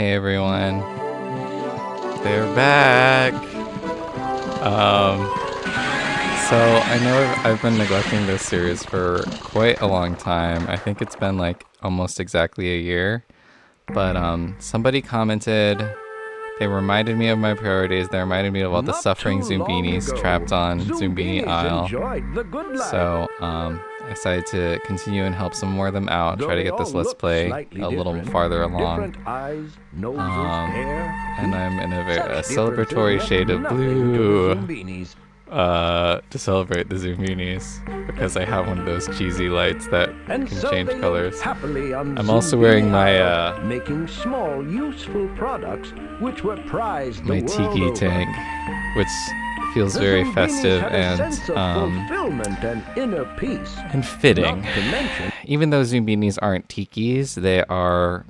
Hey everyone, they're back. So I know I've been neglecting this series for quite a long time. I think it's been like almost exactly a year. But somebody commented, they reminded me of my priorities. They reminded me of all the suffering Zoombinis trapped on Zoombini Isle. So I decided to continue and help some more of them out. Try to get this Let's Play a little farther along. And I'm in a celebratory shade of blue to celebrate the Zoombinis, because I have one of those cheesy lights that can change colors. I'm also wearing my making small useful products which were prized my tiki tank, which feels very festive and inner peace. And fitting. Even though Zoombinis aren't tikis, they are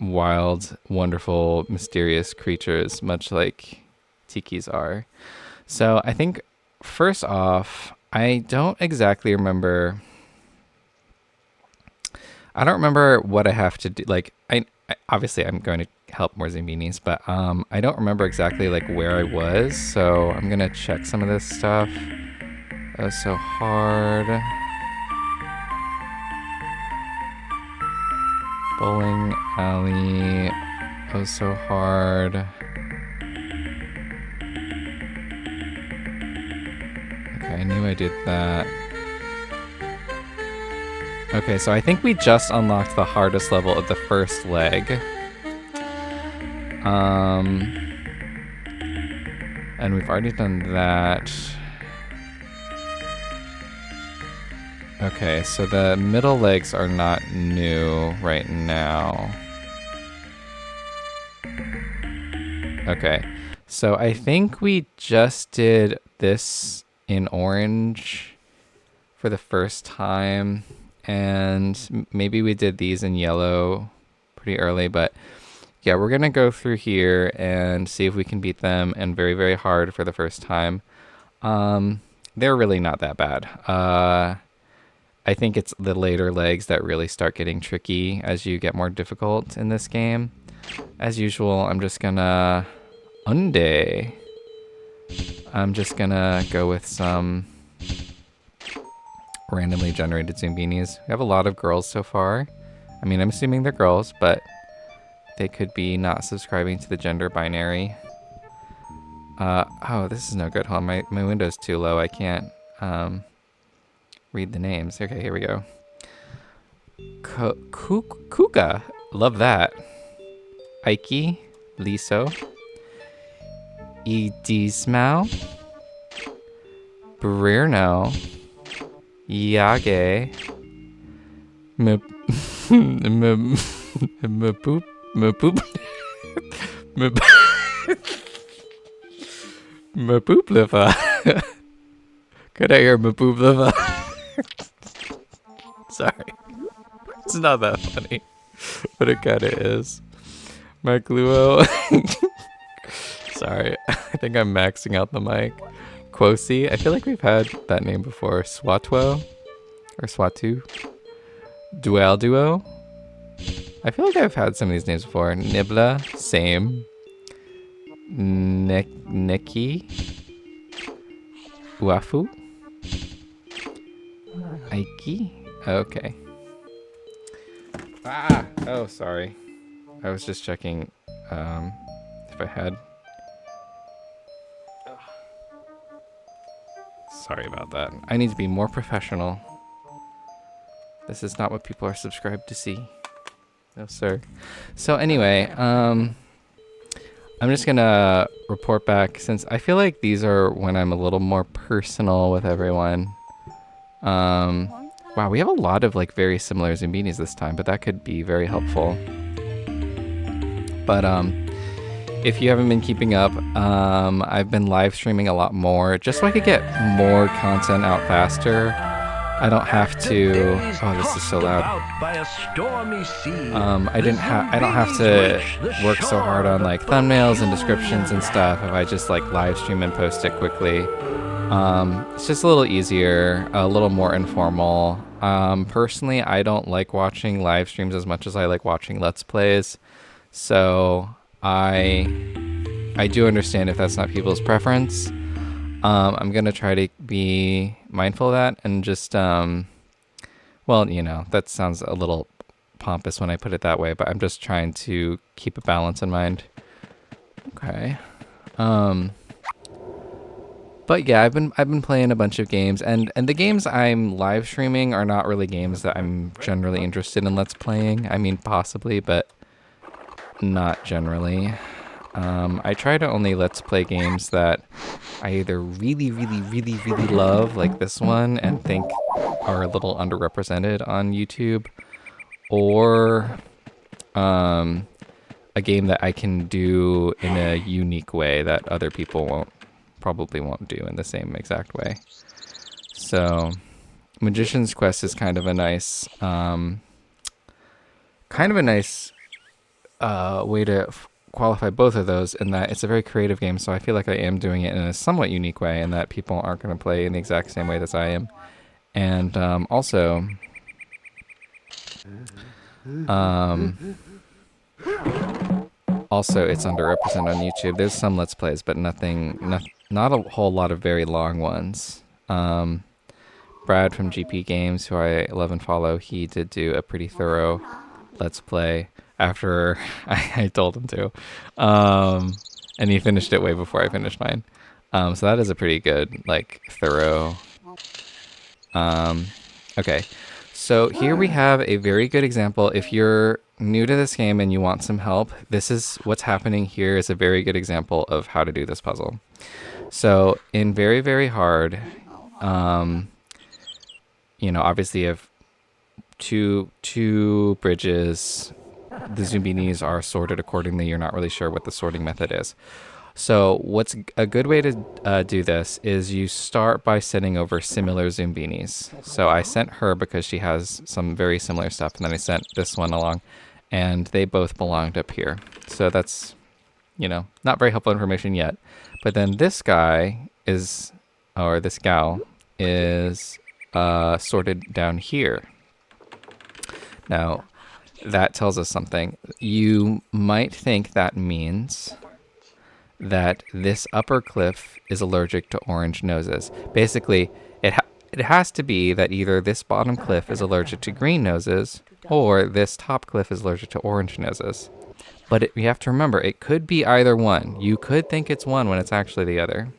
wild, wonderful, mysterious creatures, much like tikis are. So I think, first off, I don't exactly remember. I don't remember what I have to do. Like, I obviously I'm going to help more Zoombinis, but I don't remember exactly like where I was. So I'm gonna check some of this stuff. That was so hard. Bowling alley. That was so hard. Okay, I knew I did that. Okay, so I think we just unlocked the hardest level of the first leg. And we've already done that. Okay, so the middle legs are not new right now. Okay, so I think we just did this in orange for the first time, and maybe we did these in yellow pretty early, but yeah, we're gonna go through here and see if we can beat them, and very, very hard for the first time. They're really not that bad. I think it's the later legs that really start getting tricky as you get more difficult in this game. As usual, I'm just gonna unday. I'm just gonna go with some randomly generated Zoombinis. We have a lot of girls so far. I mean, I'm assuming they're girls, but they could be not subscribing to the gender binary. Oh, this is no good. Hold on, my window's too low. I can't read the names. Okay, here we go. Kuka. Love that. Aiki. Liso. Edismau. Brerno. Yage. Mpouplifa. Could I hear Mpouplifa? Sorry. It's not that funny, but it kinda is. My Gluo. Sorry, I think I'm maxing out the mic. Kwoce. I feel like we've had that name before. Swatwo? Or Swatu? Duo? I feel like I've had some of these names before. Nibla. Same. Neki. Uafu. Aiki. Okay. Ah! Oh, sorry. I was just checking if I had... Sorry about that. I need to be more professional. This is not what people are subscribed to see. No, sir. So anyway, I'm just gonna report back, since I feel like these are when I'm a little more personal with everyone. Wow, we have a lot of like very similar Zoombinis this time, but that could be very helpful. But if you haven't been keeping up, I've been live streaming a lot more just so I could get more content out faster. I don't have to. Oh, this is so loud. I don't have to work so hard on like thumbnails and descriptions and stuff if I just like live stream and post it quickly. It's just a little easier, a little more informal. Personally, I don't like watching live streams as much as I like watching Let's Plays. So I do understand if that's not people's preference. I'm gonna try to be mindful of that and just well, that sounds a little pompous when I put it that way, but I'm just trying to keep a balance in mind. Okay. But yeah, I've been playing a bunch of games, and the games I'm live streaming are not really games that I'm generally interested in let's playing. I mean, possibly, but not generally. I try to only let's play games that I either really, really, really, really love, like this one, and think are a little underrepresented on YouTube, or a game that I can do in a unique way that other people probably won't do in the same exact way. So, Magician's Quest is kind of a nice, way to qualify both of those in that it's a very creative game. So I feel like I am doing it in a somewhat unique way, and that people aren't going to play in the exact same way as I am. And also, it's underrepresented on YouTube. There's some Let's Plays, but not a whole lot of very long ones. Brad from GP Games, who I love and follow, he did do a pretty thorough Let's Play after I told him to. And he finished it way before I finished mine. So that is a pretty good, thorough. Okay. So here we have a very good example. If you're new to this game and you want some help, this is what's happening here is a very good example of how to do this puzzle. So in very, very hard, obviously you have two bridges. The Zoombinis are sorted accordingly. You're not really sure what the sorting method is. So what's a good way to do this is you start by sending over similar Zoombinis. So I sent her because she has some very similar stuff, and then I sent this one along, and they both belonged up here. So that's, not very helpful information yet. But then this guy or this gal is sorted down here. Now, that tells us something. You might think that means that this upper cliff is allergic to orange noses. Basically, it has to be that either this bottom cliff is allergic to green noses or this top cliff is allergic to orange noses. But you have to remember, it could be either one. You could think it's one when it's actually the other.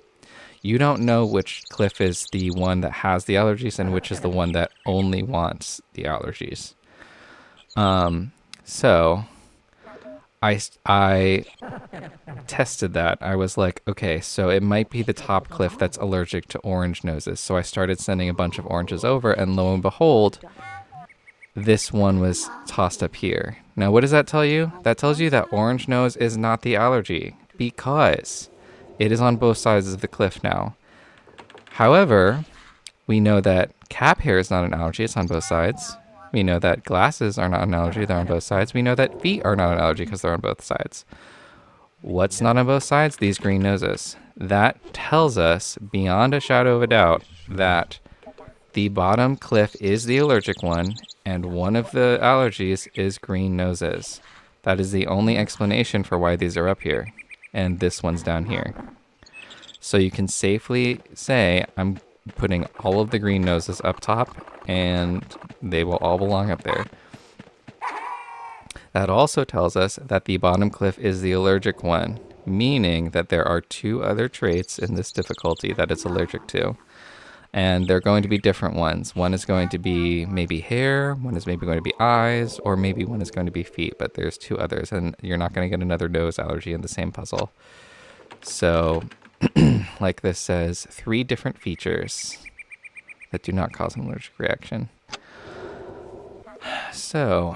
You don't know which cliff is the one that has the allergies and which is the one that only wants the allergies. So I tested that. I was like, okay, so it might be the top cliff that's allergic to orange noses. So I started sending a bunch of oranges over, and lo and behold, this one was tossed up here. Now, what does that tell you? That tells you that orange nose is not the allergy because it is on both sides of the cliff now. However, we know that cap hair is not an allergy. It's on both sides. We know that glasses are not an allergy. They're on both sides. We know that feet are not an allergy because they're on both sides. What's not on both sides? These green noses. That tells us, beyond a shadow of a doubt, that the bottom cliff is the allergic one, and one of the allergies is green noses. That is the only explanation for why these are up here, and this one's down here. So you can safely say, I'm putting all of the green noses up top, and they will all belong up there. That also tells us that the bottom cliff is the allergic one, meaning that there are two other traits in this difficulty that it's allergic to. And they're going to be different ones. One is going to be maybe hair, one is maybe going to be eyes, or maybe one is going to be feet, but there's two others, and you're not going to get another nose allergy in the same puzzle. So, like this says, 3 different features that do not cause an allergic reaction. So,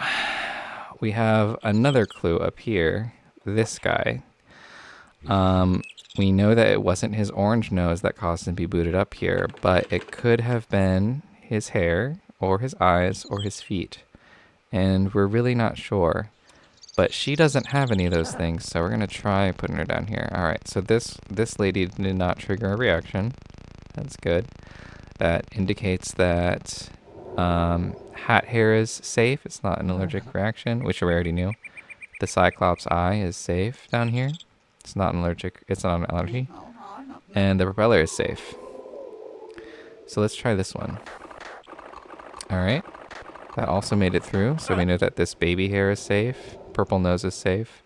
we have another clue up here. This guy. We know that it wasn't his orange nose that caused him to be booted up here, but it could have been his hair, or his eyes, or his feet. And we're really not sure. But she doesn't have any of those things, so we're going to try putting her down here. Alright, so this lady did not trigger a reaction. That's good. That indicates that hat hair is safe. It's not an allergic reaction, which we already knew. The cyclops eye is safe down here. It's not an allergic. It's not an allergy. And the propeller is safe. So let's try this one. All right. That also made it through. So we know that this baby hair is safe. Purple nose is safe.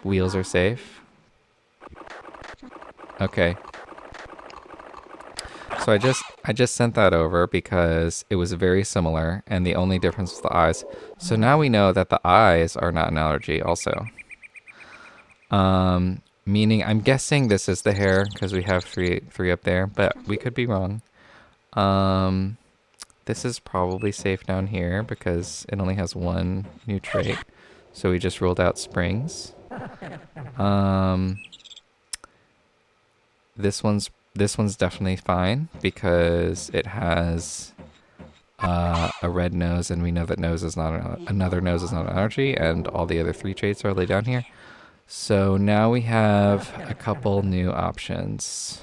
Wheels are safe. Okay. So I just sent that over because it was very similar and the only difference was the eyes. So now we know that the eyes are not an allergy also. Meaning I'm guessing this is the hair because we have three up there, but we could be wrong. This is probably safe down here because it only has one new trait. So we just ruled out springs. This one's definitely fine because it has a red nose, and we know that nose is not another nose is not an allergy, and all the other three traits are laid down here. So now we have a couple new options.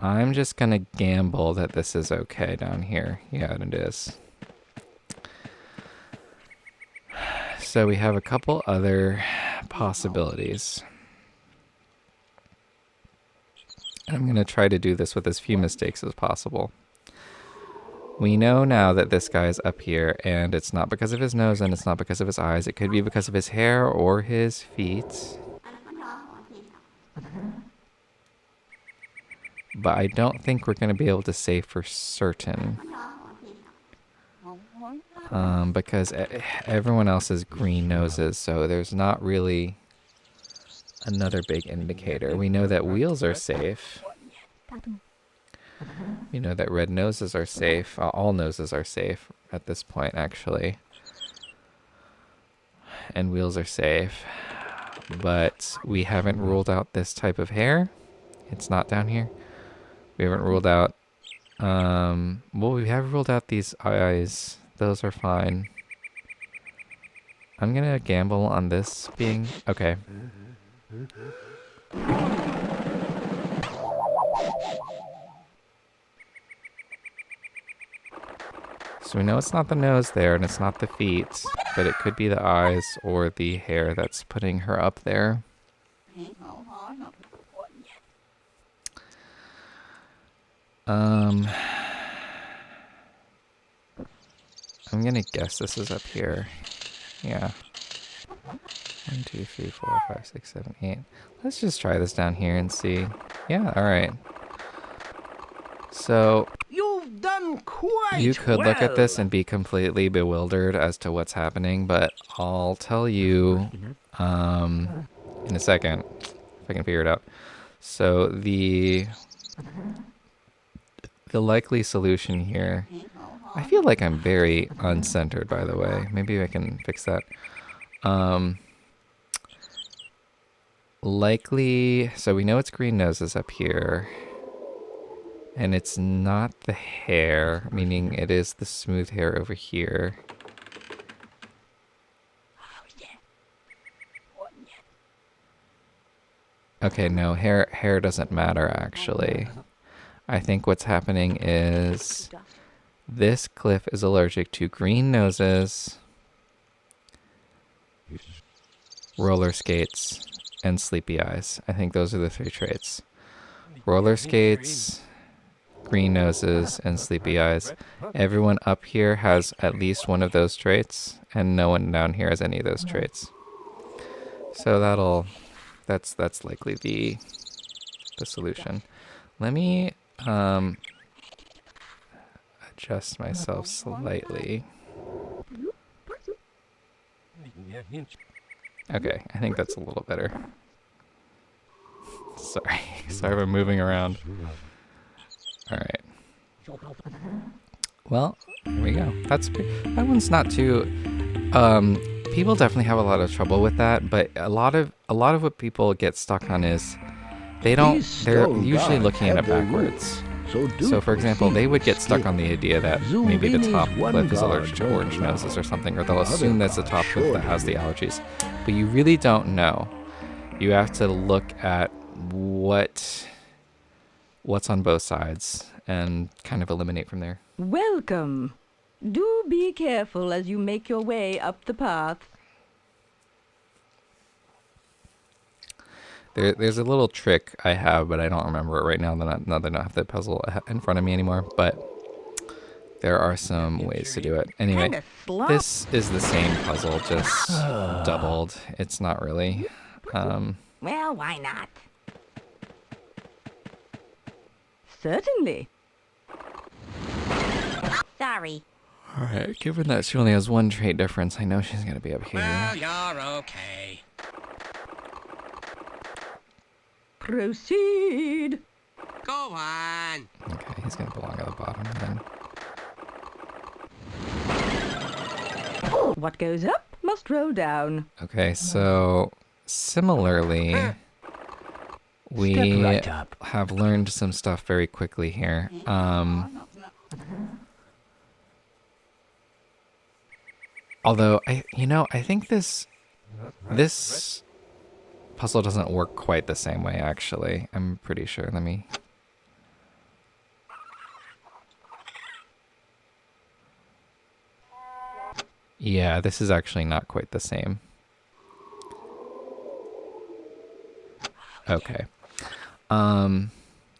I'm just gonna gamble that this is okay down here. Yeah, it is. So we have a couple other possibilities. And I'm going to try to do this with as few mistakes as possible. We know now that this guy's up here, and it's not because of his nose and it's not because of his eyes. It could be because of his hair or his feet. But I don't think we're going to be able to say for certain. Because everyone else has green noses, so there's not really another big indicator. We know that wheels are safe. We know that red noses are safe. All noses are safe at this point, actually. And wheels are safe. But we haven't ruled out this type of hair. It's not down here. We haven't ruled out... well, we have ruled out these eyes. Those are fine. I'm gonna gamble on this being... Okay. So we know it's not the nose there, and it's not the feet, but it could be the eyes or the hair that's putting her up there. I'm gonna guess this is up here. Yeah. 1, 2, 3, 4, 5, 6, 7, 8. Let's just try this down here and see. Yeah, alright. So You've done quite you could look at this well. and be completely bewildered as to what's happening, but I'll tell you in a second if I can figure it out. So the likely solution here, I feel like I'm very uncentered, by the way. Maybe I can fix that. Likely, so we know it's green noses up here. And it's not the hair, meaning it is the smooth hair over here. Okay, no, hair doesn't matter, actually. I think what's happening is this cliff is allergic to green noses, roller skates, and sleepy eyes. I think those are the three traits. Roller skates, green noses, and sleepy eyes. Everyone up here has at least one of those traits, and no one down here has any of those traits. So that's likely the solution. Let me adjust myself slightly. Okay, I think that's a little better. Sorry for moving around. Alright. Well, here we go. That one's not too... people definitely have a lot of trouble with that, but a lot of what people get stuck on is they're usually looking at it backwards. So for example, they would get stuck on the idea that maybe the top cliff is allergic to orange noses or something, or they'll assume that's the top cliff that has the allergies. But you really don't know. You have to look at what's on both sides and kind of eliminate from there. Welcome. Do be careful as you make your way up the path. There's a little trick I have, but I don't remember it right now. Now that I don't have the puzzle in front of me anymore. But there are some ways to do it. Anyway, Kinda slow. this is the same puzzle, just doubled. It's not really. Well, why not? Certainly. Sorry. All right, given that she only has one trait difference, I know she's gonna be up here. Well, you're okay. Proceed. Go on. Okay, he's gonna belong at the bottom then. What goes up must roll down. Okay, so similarly, we Step right up. have learned some stuff very quickly here. Although I think this puzzle doesn't work quite the same way. Actually, I'm pretty sure. Let me. Yeah, this is actually not quite the same. Okay.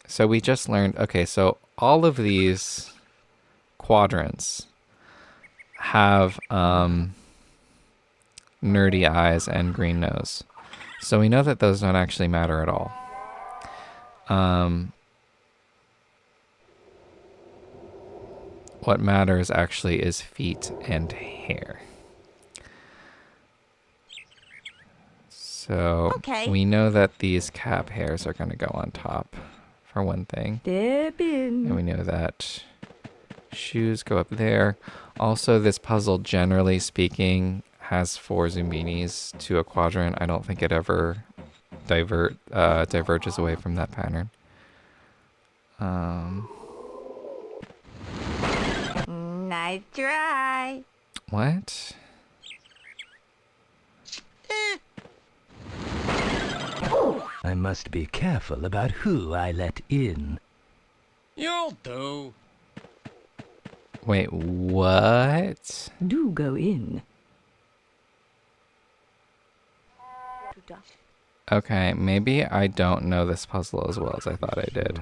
So we just learned, okay, so all of these quadrants have nerdy eyes and green nose. So we know that those don't actually matter at all. What matters actually is feet and hair. So Okay. we know that these cap hairs are going to go on top, for one thing. Step in. And we know that shoes go up there. Also, this puzzle, generally speaking, has 4 Zoombinis to a quadrant. I don't think it ever diverges away from that pattern. Nice try. What? I must be careful about who I let in. You'll do. Wait, what? Do go in. Okay, maybe I don't know this puzzle as well as I thought I did.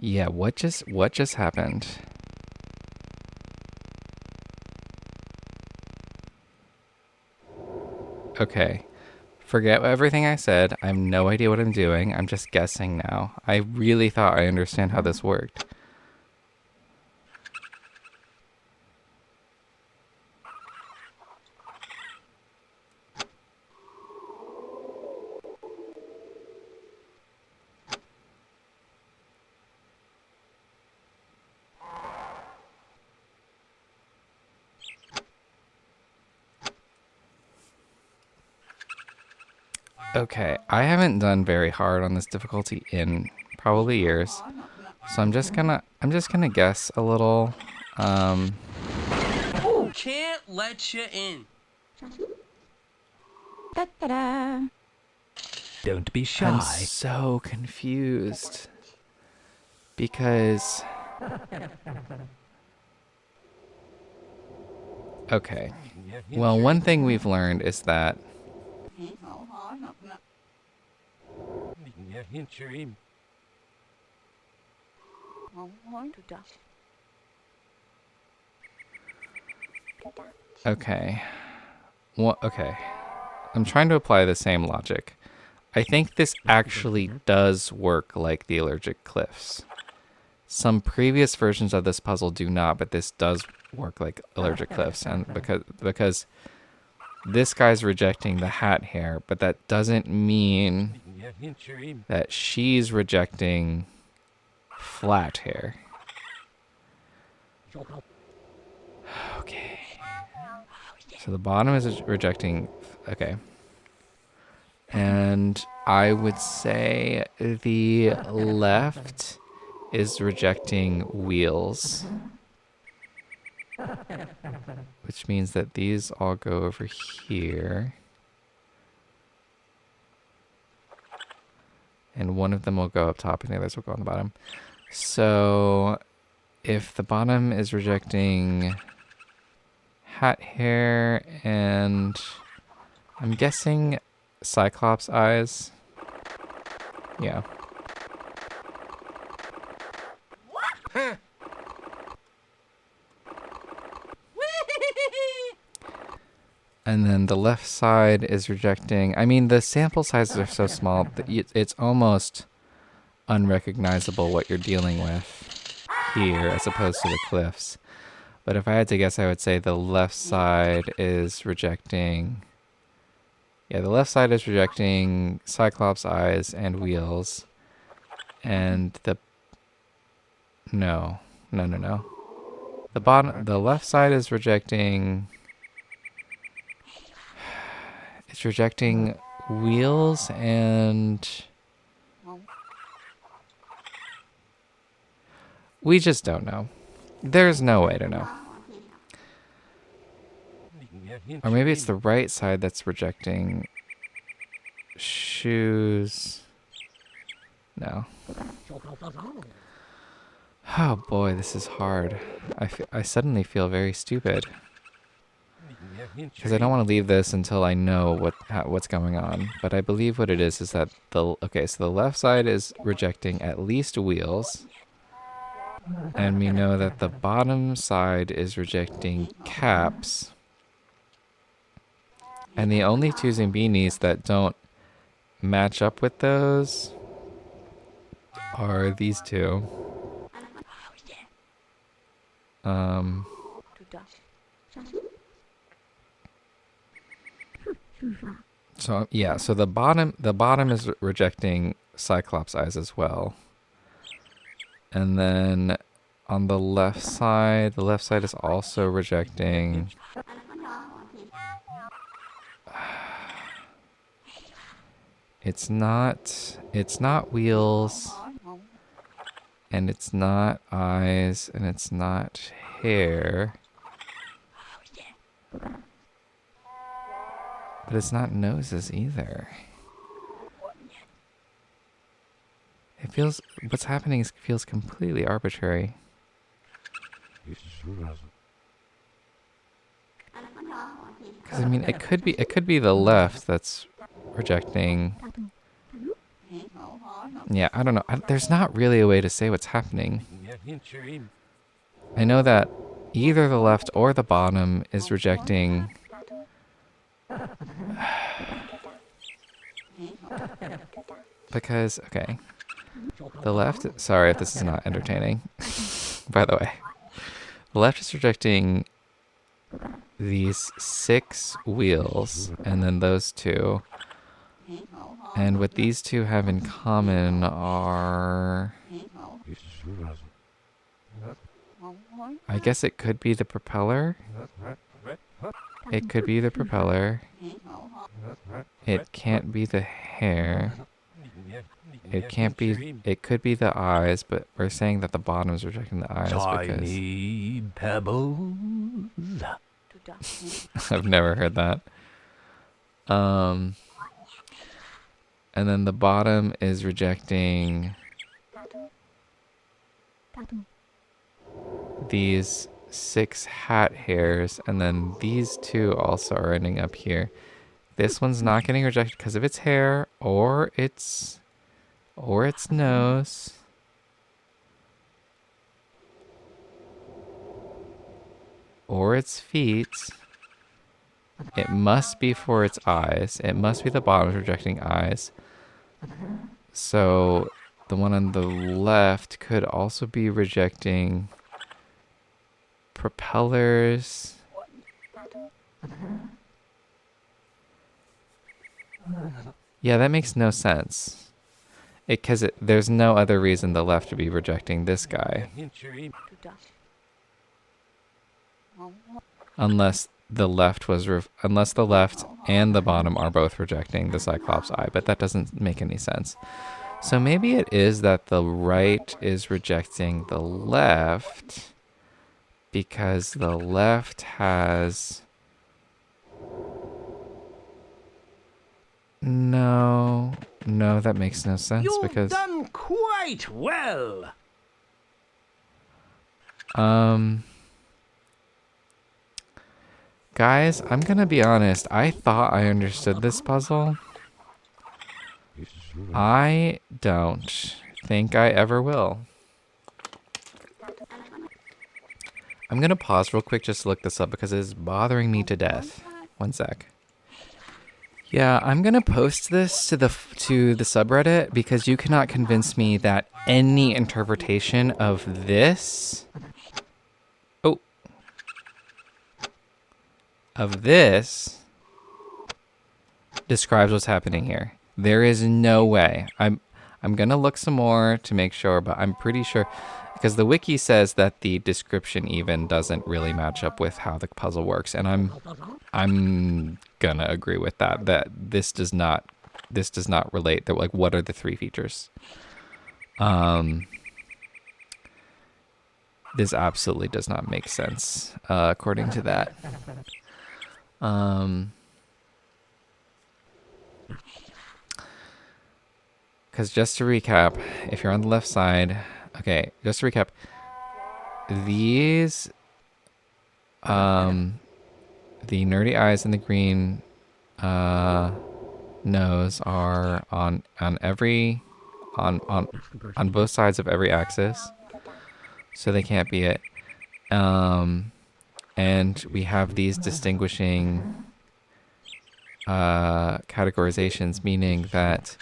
Yeah, what just happened? Okay. Forget everything I said. I have no idea what I'm doing. I'm just guessing now. I really thought I understand how this worked. Okay, I haven't done very hard on this difficulty in probably years. So I'm just gonna guess a little. Can't let you in. Da-da-da. Don't be shy. I'm so confused. Because okay. Well, one thing we've learned is that okay. Well, okay. I'm trying to apply the same logic. I think this actually does work like the allergic cliffs. Some previous versions of this puzzle do not, but this does work like allergic cliffs, and because this guy's rejecting the hat hair, but that doesn't mean that she's rejecting flat hair. Okay. So the bottom is rejecting, okay. And I would say the left is rejecting wheels. Which means that these all go over here. And one of them will go up top and the others will go on the bottom. So if the bottom is rejecting hat hair and I'm guessing cyclops eyes. Yeah. And then the left side is rejecting. I mean, the sample sizes are so small that it's almost unrecognizable what you're dealing with here as opposed to the cliffs. But if I had to guess, I would say the left side is rejecting. Yeah, the left side is rejecting cyclops eyes and wheels. And no. The left side is rejecting. It's rejecting wheels and we just don't know. There's no way to know. Or maybe it's the right side that's rejecting shoes. No. Oh boy, this is hard. I suddenly feel very stupid. Because I don't want to leave this until I know what's going on. But I believe what it is that so the left side is rejecting at least wheels. And we know that the bottom side is rejecting caps. And the only two Zoombinis that don't match up with those are these two. So yeah, so the bottom is rejecting cyclops eyes as well. And then on the left side is also rejecting it's not wheels and it's not eyes and it's not hair. But it's not noses either. What's happening feels completely arbitrary. Because I mean, it could be the left that's rejecting. Yeah, I don't know. There's not really a way to say what's happening. I know that either the left or the bottom is rejecting. Because, okay. The left, sorry if this is not entertaining, by the way. The left is rejecting these 6 wheels, and then those 2. And what these 2 have in common are... I guess it could be the propeller. It could be the propeller. It can't be the hair. It can't be. It could be the eyes, but we're saying that the bottom is rejecting the eyes Tiny pebbles. because I've never heard that. And then the bottom is rejecting these 6 hat hairs, and then these 2 also are ending up here. This one's not getting rejected because of its hair or its nose. Or its feet. It must be for its eyes. It must be the bottom rejecting eyes. So the one on the left could also be rejecting propellers. Yeah, that makes no sense. Because there's no other reason the left would be rejecting this guy. Unless the left and the bottom are both rejecting the cyclops eye, but that doesn't make any sense. So maybe it is that the right is rejecting the left because the left has... No, that makes no sense You've because... done quite well. Guys, I'm gonna be honest. I thought I understood this puzzle. I don't think I ever will. I'm gonna pause real quick just to look this up because it is bothering me to death. One sec. Yeah, I'm gonna post this to the subreddit because you cannot convince me that any interpretation of this, of this, describes what's happening here. There is no way. I'm gonna look some more to make sure, but I'm pretty sure because the wiki says that the description even doesn't really match up with how the puzzle works, and I'm gonna agree with that. That this does not relate. That, like, what are the three features? This absolutely does not make sense according to that. Because just to recap, if you're on the left side, okay, just to recap, these, the nerdy eyes and the green nose are on both sides of every axis, so they can't be it. And we have these distinguishing categorizations, meaning that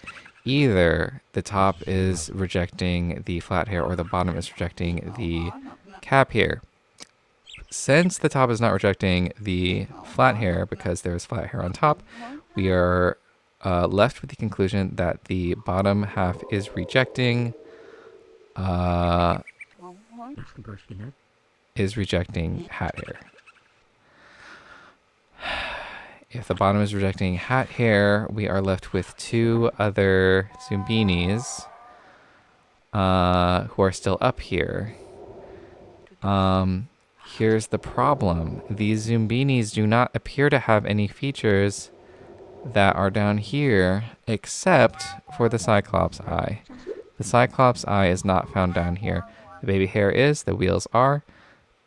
either the top is rejecting the flat hair or the bottom is rejecting the cap hair. Since the top is not rejecting the flat hair because there's flat hair on top, we are left with the conclusion that the bottom half is rejecting hat hair. If the bottom is rejecting hat hair, we are left with two other Zoombinis who are still up here. Here's the problem. These Zoombinis do not appear to have any features that are down here except for the cyclops eye. The cyclops eye is not found down here. The baby hair is, the wheels are,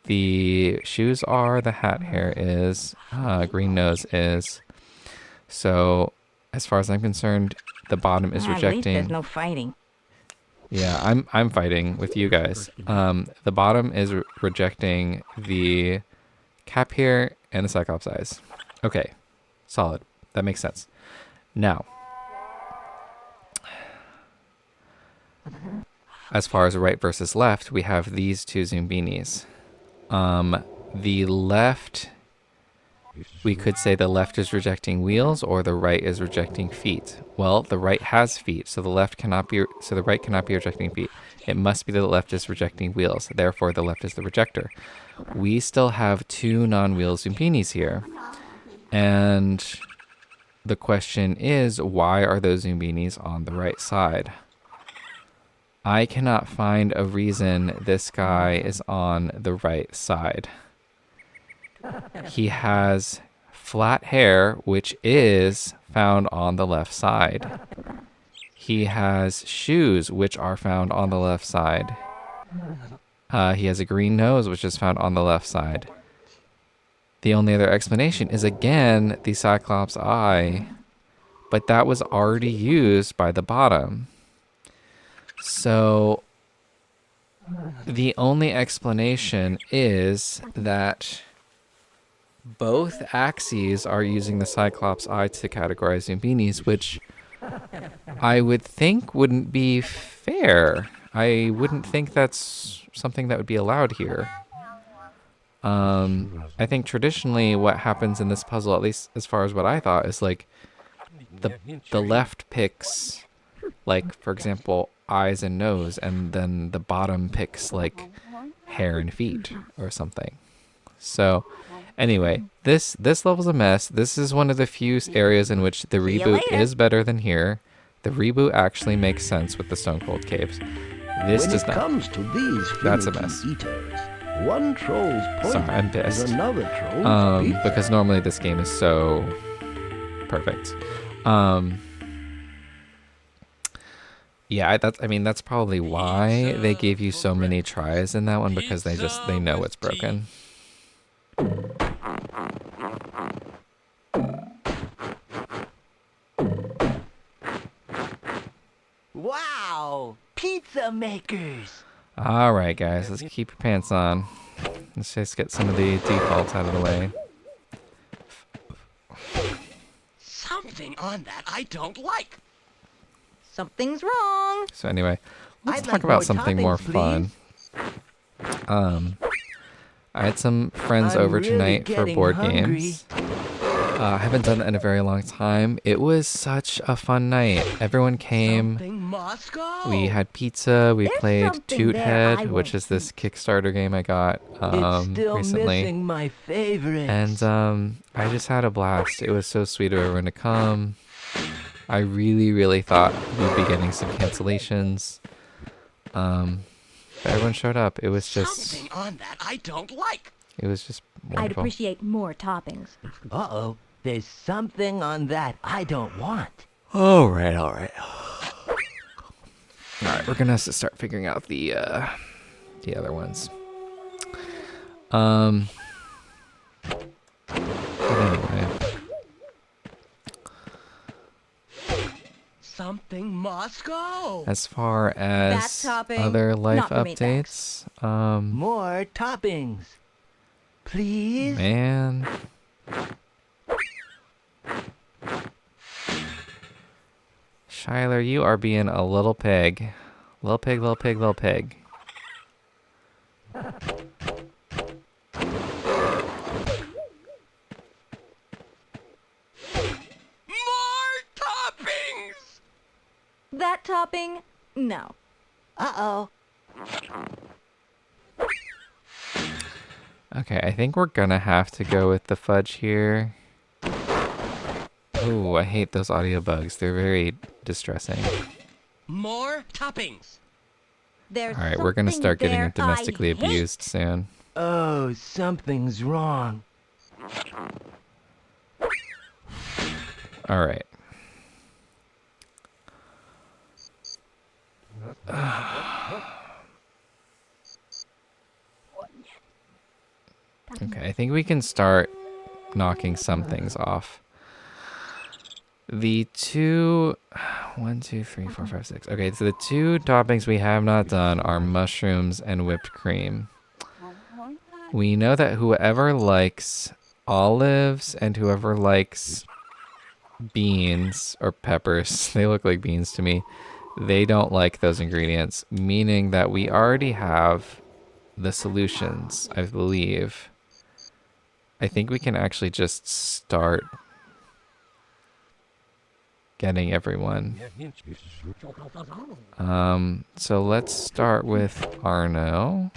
the shoes are, the hat hair is, green nose is. So, as far as I'm concerned, the bottom is At least rejecting. there's no fighting. Yeah, I'm fighting with you guys. The bottom is rejecting the cap hair and the cyclops eyes. Okay, solid. That makes sense. Now, as far as right versus left, we have these two Zoombinis. The left, we could say the left is rejecting wheels or the right is rejecting feet. Well, the right has feet, so the right cannot be rejecting feet. It must be that the left is rejecting wheels. Therefore, the left is the rejector. We still have two non-wheel Zoombinis here. And the question is, why are those Zoombinis on the right side? I cannot find a reason this guy is on the right side. He has flat hair, which is found on the left side. He has shoes, which are found on the left side. He has a green nose, which is found on the left side. The only other explanation is, again, the cyclops eye, but that was already used by the bottom. So the only explanation is that both axes are using the cyclops eye to categorize Zoombinis, which I would think wouldn't be fair. I wouldn't think that's something that would be allowed here. I think traditionally what happens in this puzzle, at least as far as what I thought, is like the left picks, like, for example, eyes and nose, and then the bottom picks like hair and feet or something. So anyway, this level's a mess. This is one of the few areas in which the reboot is better than here. The reboot actually makes sense with the Stone Cold Caves. This when does it not. comes to these That's a finicky mess. eaters, one troll's point Sorry, I'm is pissed. another troll's pizza. Because normally this game is so perfect. Yeah, I mean that's probably why they gave you so many tries in that one, because they know it's broken. Wow! Pizza makers! All right, guys, let's keep your pants on. Let's just get some of the defaults out of the way. Something on that I don't like. Something's wrong. So anyway, let's I'd talk like about more something more toppings, fun. I had some friends I'm over really tonight for getting board hungry. games. I haven't done that in a very long time. It was such a fun night. Everyone came. Something must go. We had pizza. We There's played something Toot there I Head, which won't is this Kickstarter game I got It's still recently. missing my favorite. And I just had a blast. It was so sweet of everyone to come. I really, really thought we'd be getting some cancellations. But everyone showed up. It was just Something on that I don't like. wonderful. I'd appreciate more toppings. Uh-oh. There's something on that I don't want. All right. All right, we're gonna have to start figuring out the other ones. But anyway, Something must go. as far as topping, other life not for me, thanks. updates, More toppings. Please? man. Shyler, you are being a little pig. Little pig, little pig, little pig. More toppings. That topping? No. Uh-oh. Okay, I think we're gonna have to go with the fudge here. Ooh, I hate those audio bugs. They're very distressing. More toppings. There's All right, we're gonna something start getting there domestically I hate. abused soon. Oh, something's wrong. All right. Okay, I think we can start knocking some things off. The two, 1, 2, 3, 4, 5, 6. Okay, so the two toppings we have not done are mushrooms and whipped cream. We know that whoever likes olives and whoever likes beans or peppers, they look like beans to me, they don't like those ingredients, meaning that we already have the solutions, I believe. I think we can actually just start getting everyone. So let's start with Arno.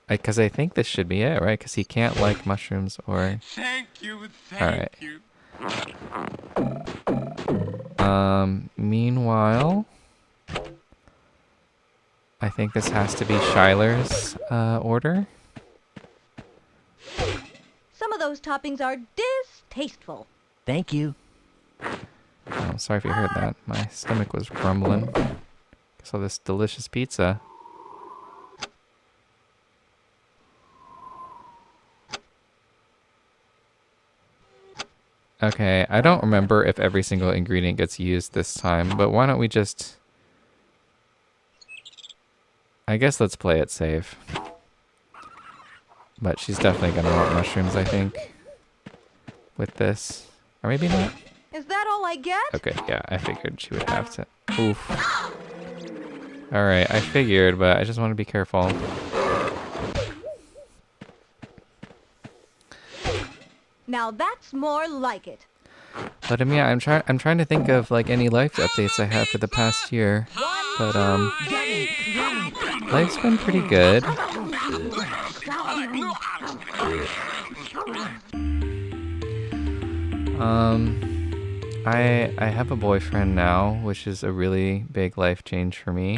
Because I think this should be it, right? Because he can't like mushrooms or... Thank you. All right. You. Meanwhile, I think this has to be Shyler's order. Some of those toppings are distasteful. Thank you. Oh, sorry if you heard that. My stomach was grumbling. Saw this delicious pizza. Okay, I don't remember if every single ingredient gets used this time, but why don't we just... I guess let's play it safe. But she's definitely going to want mushrooms, I think, with this. Or maybe not. Is that all I get? Okay, yeah, I figured she would have to. Oof. Alright, I figured, but I just want to be careful. Now that's more like it. But yeah, I'm trying to think of like any life updates I had for the past year. But life's been pretty good. I have a boyfriend now, which is a really big life change for me.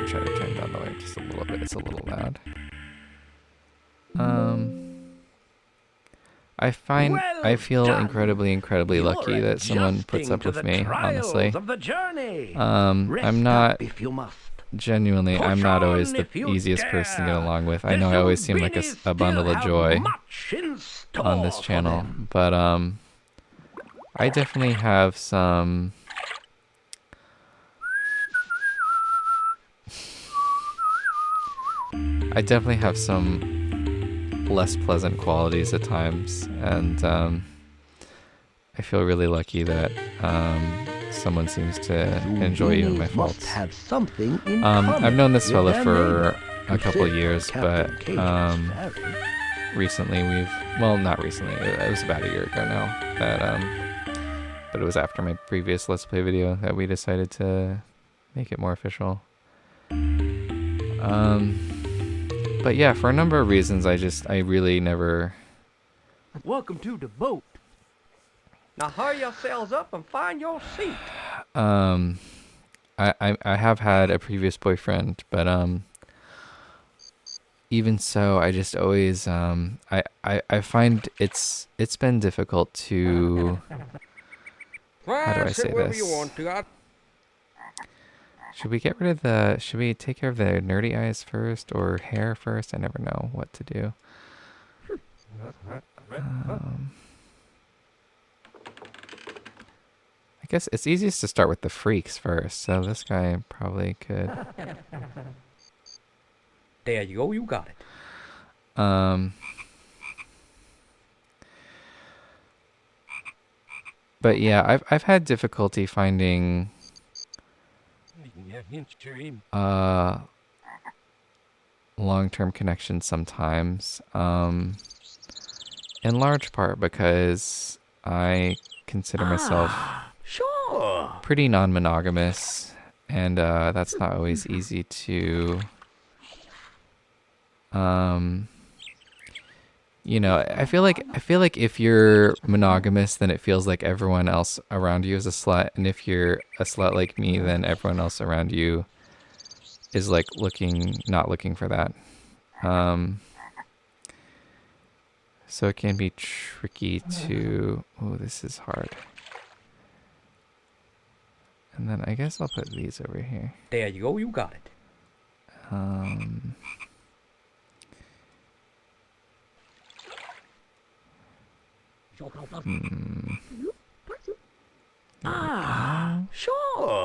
gonna try to turn down the light just a little bit. It's a little loud. I feel incredibly lucky that someone puts up with me, honestly. I'm not genuinely, I'm not always the easiest person to get along with. I know I always seem like a bundle of joy on this channel, but I definitely have some less pleasant qualities at times, and I feel really lucky that someone seems to enjoy even my faults. I've known this fella for a couple of years, but recently not recently, it was about a year ago now, but it was after my previous Let's Play video that we decided to make it more official. But yeah, for a number of reasons, I really never... Welcome to the boat. Now hurry yourselves up and find your seat. I have had a previous boyfriend, but even so, I just always I find it's been difficult to... How do I say this? Should we get rid of the... Should we take care of the nerdy eyes first or hair first? I never know what to do. I guess it's easiest to start with the freaks first, so this guy probably could... There you go, you got it. But yeah, I've had difficulty finding long-term connections sometimes, in large part because I consider myself pretty non-monogamous, and that's not always easy to you know, I feel like if you're monogamous, then it feels like everyone else around you is a slut, and if you're a slut like me, then everyone else around you is like not looking for that. So it can be tricky to... Oh, this is hard. And then I guess I'll put these over here. There you go, you got it. Sure.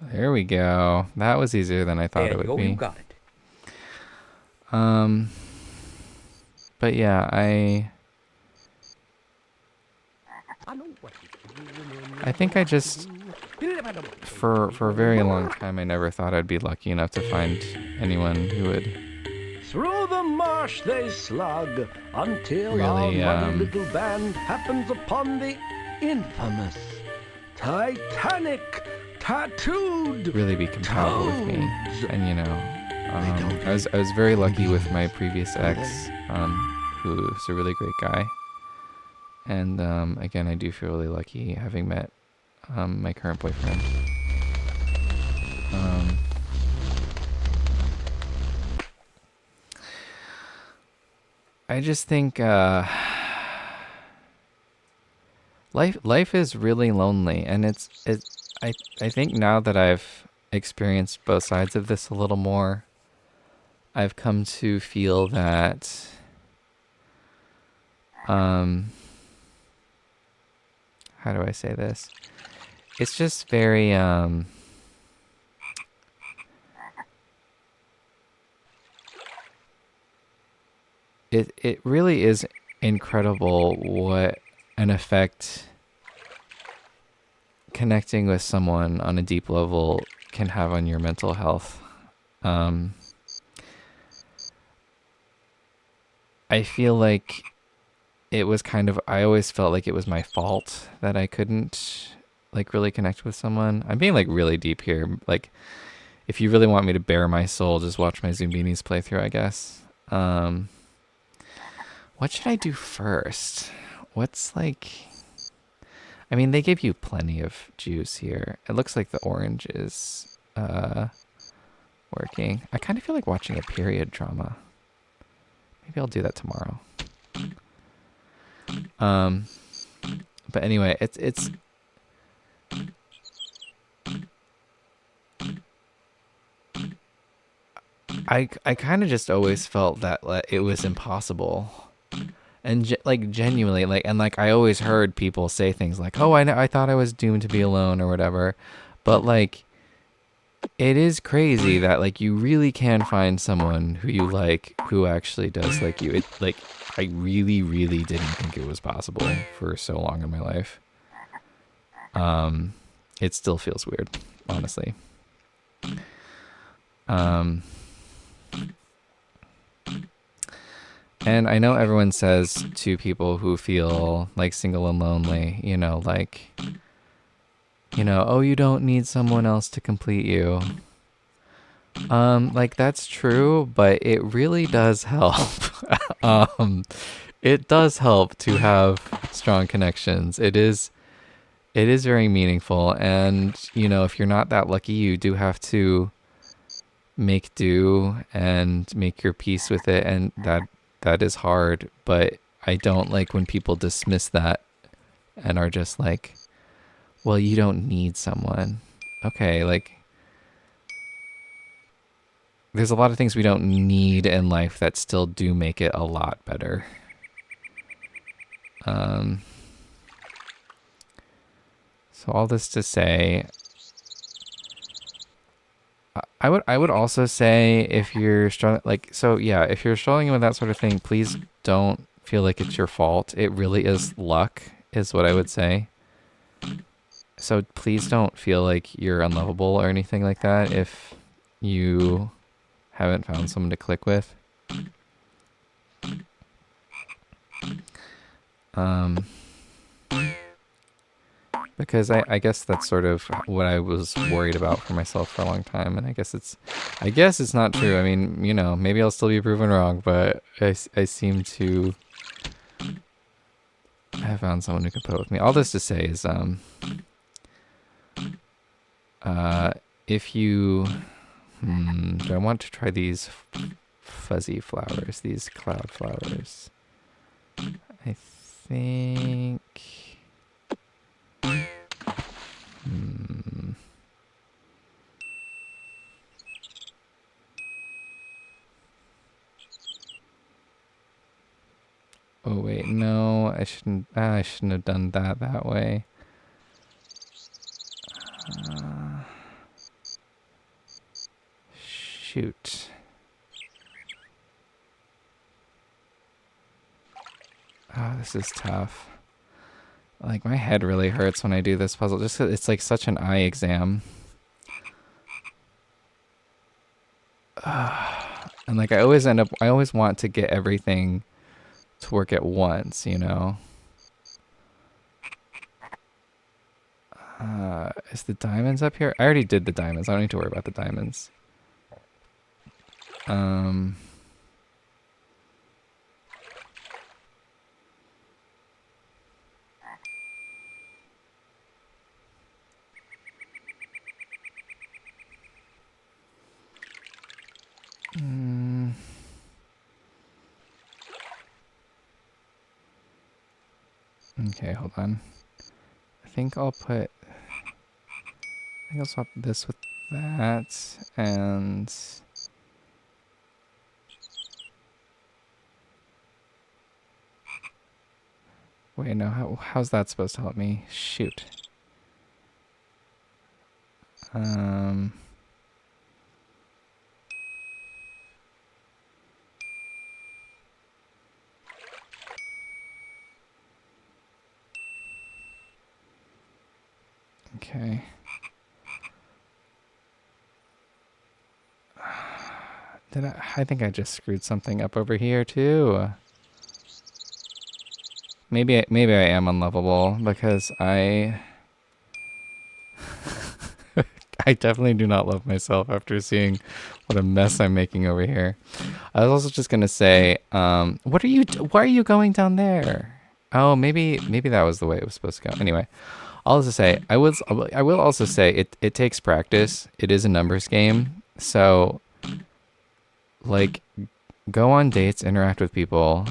There we go. That was easier than I thought it would be. You got it. But yeah, I think I just, for a very long time, I never thought I'd be lucky enough to find anyone who would Through the marsh they slug until really, our muddy little band happens upon the infamous Titanic tattooed really be compatible with me. And you know, I was very lucky with my previous ex, who's a really great guy. And again, I do feel really lucky having met my current boyfriend. I just think life is really lonely, and I think now that I've experienced both sides of this a little more, I've come to feel that how do I say this? It's just very it really is incredible what an effect connecting with someone on a deep level can have on your mental health. I feel like it was I always felt like it was my fault that I couldn't like really connect with someone. I'm being like really deep here. Like, if you really want me to bare my soul, just watch my Zoombinis playthrough, I guess. What should I do first? What's like... I mean, they give you plenty of juice here. It looks like the orange is working. I kind of feel like watching a period drama. Maybe I'll do that tomorrow. But anyway, it's I kind of just always felt that it was impossible, and like genuinely, like, and like I always heard people say things like, "Oh, I thought I was doomed to be alone" or whatever, but like it is crazy that like you really can find someone who you like who actually does like you. It like I really, really didn't think it was possible for so long in my life. It still feels weird, honestly. And I know everyone says to people who feel like single and lonely, like, oh, you don't need someone else to complete you. Like that's true, but it really does help. It does help to have strong connections. It is very meaningful. And, if you're not that lucky, you do have to make do and make your peace with it. And that is hard, but I don't like when people dismiss that and are just like, well, you don't need someone. Okay, like there's a lot of things we don't need in life that still do make it a lot better. So all this to say, I would also say if you're struggling, if you're struggling with that sort of thing, please don't feel like it's your fault. It really is luck, is what I would say. So please don't feel like you're unlovable or anything like that if you haven't found someone to click with. Because I guess that's sort of what I was worried about for myself for a long time, and I guess it's not true. I mean, maybe I'll still be proven wrong, but I seem to have found someone who can put up with me. All this to say is, if you, do I want to try these fuzzy flowers, these cloud flowers? I think. Oh wait, no, I shouldn't have done that way. Shoot. Oh, this is tough. Like, my head really hurts when I do this puzzle, just 'cause it's like such an eye exam. And like, I always want to get everything to work at once, Is the diamonds up here? I already did the diamonds. I don't need to worry about the diamonds. Okay, hold on. I think I'll swap this with that, and wait, no, how's that supposed to help me? Shoot. Okay. I think I just screwed something up over here too. Maybe I am unlovable because I definitely do not love myself after seeing what a mess I'm making over here. I was also just gonna say, why are you going down there? Oh, maybe that was the way it was supposed to go. Anyway, all to say, I will also say it takes practice. It is a numbers game, so like go on dates, interact with people.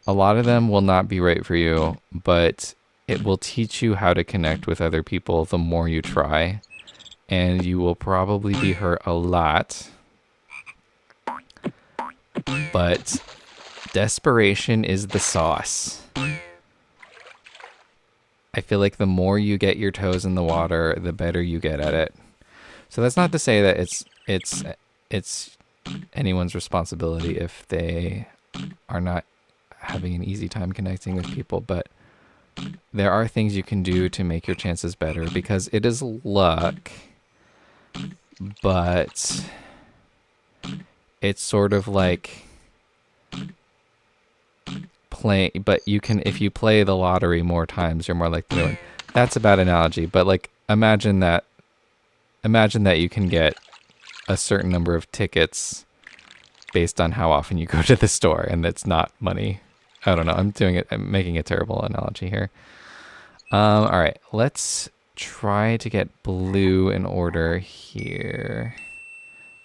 A lot of them will not be right for you, but it will teach you how to connect with other people the more you try, and you will probably be hurt a lot. But desperation is the sauce. I feel like the more you get your toes in the water, the better you get at it. So that's not to say that it's anyone's responsibility if they are not having an easy time connecting with people, but there are things you can do to make your chances better because it is luck, but it's sort of like you can, if you play the lottery more times, you're more likely to win. That's a bad analogy, but like imagine that you can get a certain number of tickets based on how often you go to the store, and that's not money. I don't know. I'm making a terrible analogy here. All right, let's try to get blue in order here.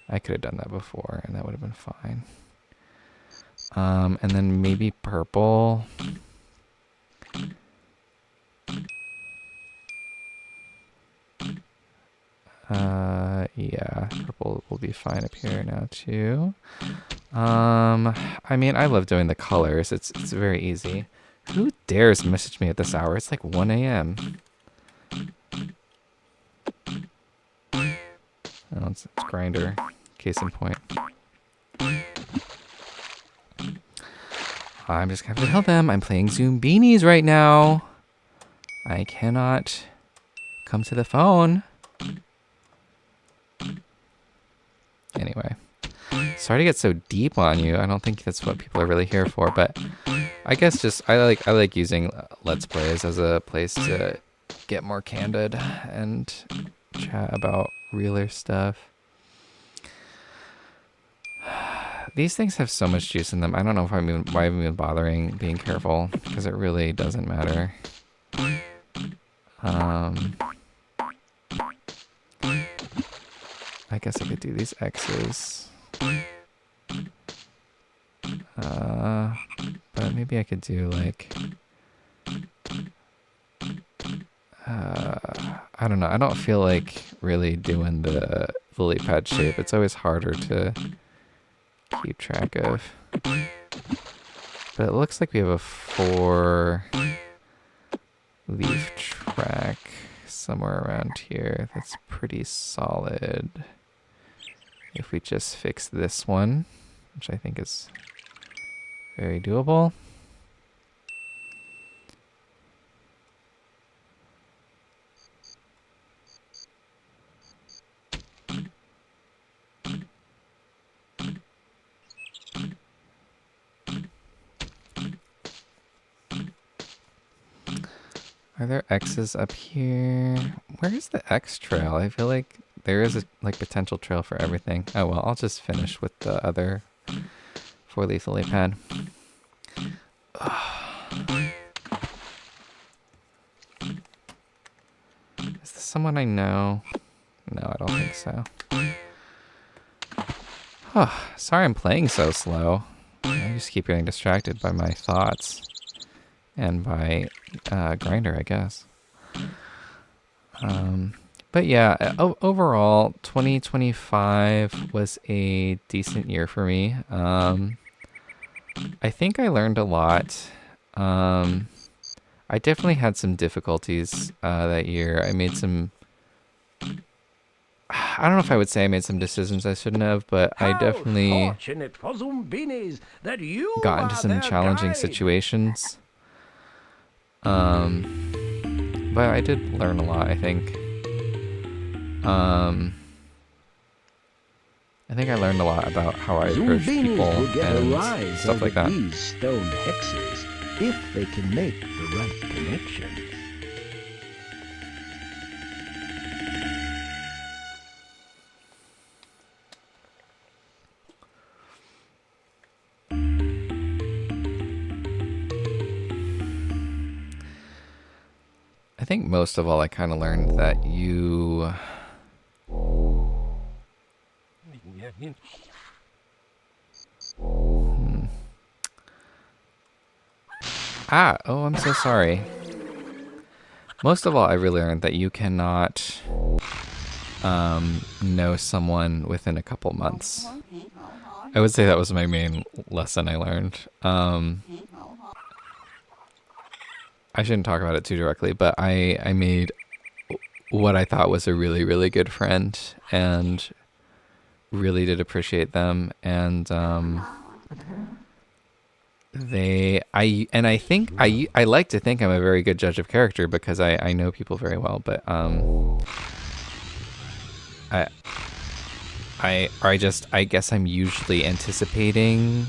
I could have done that before, and that would have been fine. And then maybe purple. Yeah, purple will be fine up here now too. I mean, I love doing the colors. It's very easy. Who dares message me at this hour? It's like 1 a.m. Oh, it's Grinder. Case in point. I'm just gonna have to tell them I'm playing Zoombinis right now. I cannot come to the phone. Anyway, sorry to get so deep on you. I don't think that's what people are really here for, but I guess just I like using Let's Plays as a place to get more candid and chat about realer stuff. These things have so much juice in them. I don't know if why I'm even bothering being careful, because it really doesn't matter. I guess I could do these X's. But maybe I could do like... I don't know. I don't feel like really doing the lily pad shape. It's always harder to keep track of. But it looks like we have a 4-leaf track somewhere around here. That's pretty solid. If we just fix this one, which I think is very doable. Are there X's up here? Where is the X trail? I feel like there is a potential trail for everything. Oh well, I'll just finish with the other 4-leaf lily pad. Is this someone I know? No, I don't think so. Oh, sorry I'm playing so slow. I just keep getting distracted by my thoughts. And by Grinder, I guess. But yeah, overall, 2025 was a decent year for me. I think I learned a lot. I definitely had some difficulties that year. I made some... I don't know if I would say I made some decisions I shouldn't have, but I definitely Fortunate for Zoombinis that you got into are some their challenging guide. situations. But I did learn a lot, I think. I think I learned a lot about how I approach people Zoombinis will get a and rise stuff out like of that. these stone hexes if they can make the right connections. I think most of all I kind of learned that you... Oh, I'm so sorry. Most of all, I really learned that you cannot know someone within a couple months. I would say that was my main lesson I learned. I shouldn't talk about it too directly, but I made what I thought was a really, really good friend and really did appreciate them. And I like to think I'm a very good judge of character because I know people very well, but I guess I'm usually anticipating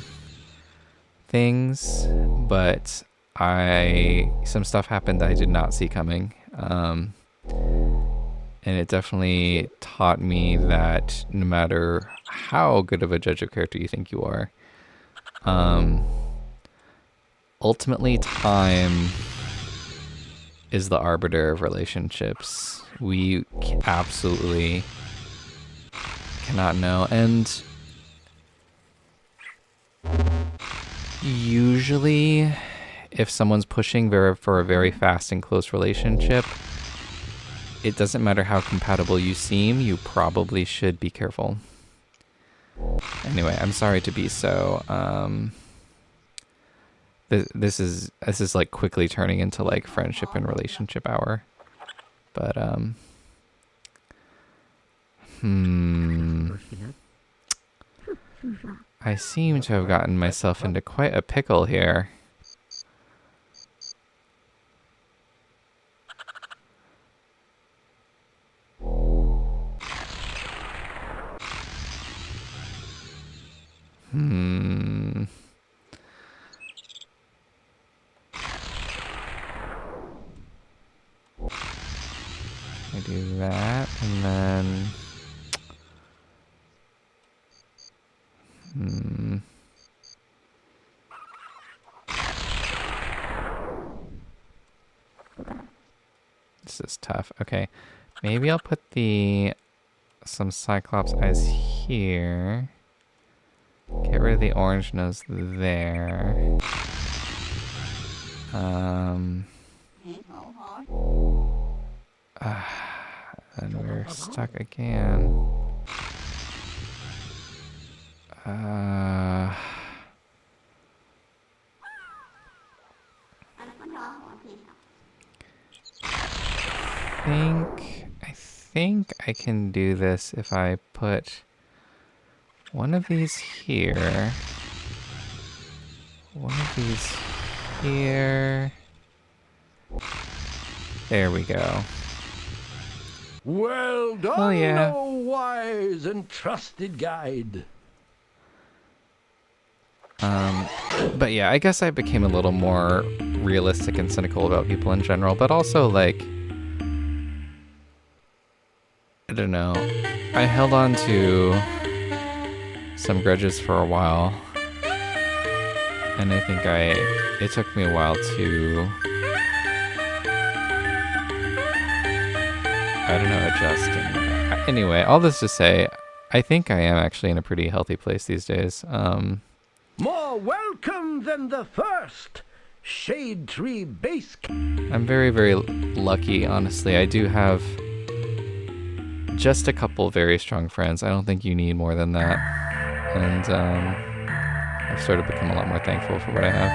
things, but some stuff happened that I did not see coming. And it definitely taught me that no matter how good of a judge of character you think you are, ultimately time is the arbiter of relationships. We absolutely cannot know. And usually if someone's pushing for a very fast and close relationship, it doesn't matter how compatible you seem, you probably should be careful. Anyway, I'm sorry to be so this is like quickly turning into like friendship and relationship hour. But I seem to have gotten myself into quite a pickle here. I do that, and then... This is tough. Okay, maybe I'll put some cyclops eyes here. Get rid of the orange nose there. And we're stuck again. I think I can do this if I put one of these here, one of these here. There we go. Well done, Oh, yeah. O wise and trusted guide. But yeah, I guess I became a little more realistic and cynical about people in general, but also like, I don't know, I held on to some grudges for a while, and I think it took me a while to, I don't know, adjust. And anyway, all this to say, I think I am actually in a pretty healthy place these days. More welcome than the first shade tree base. I'm very, very lucky, honestly. I do have just a couple very strong friends. I don't think you need more than that. And I've sort of become a lot more thankful for what I have.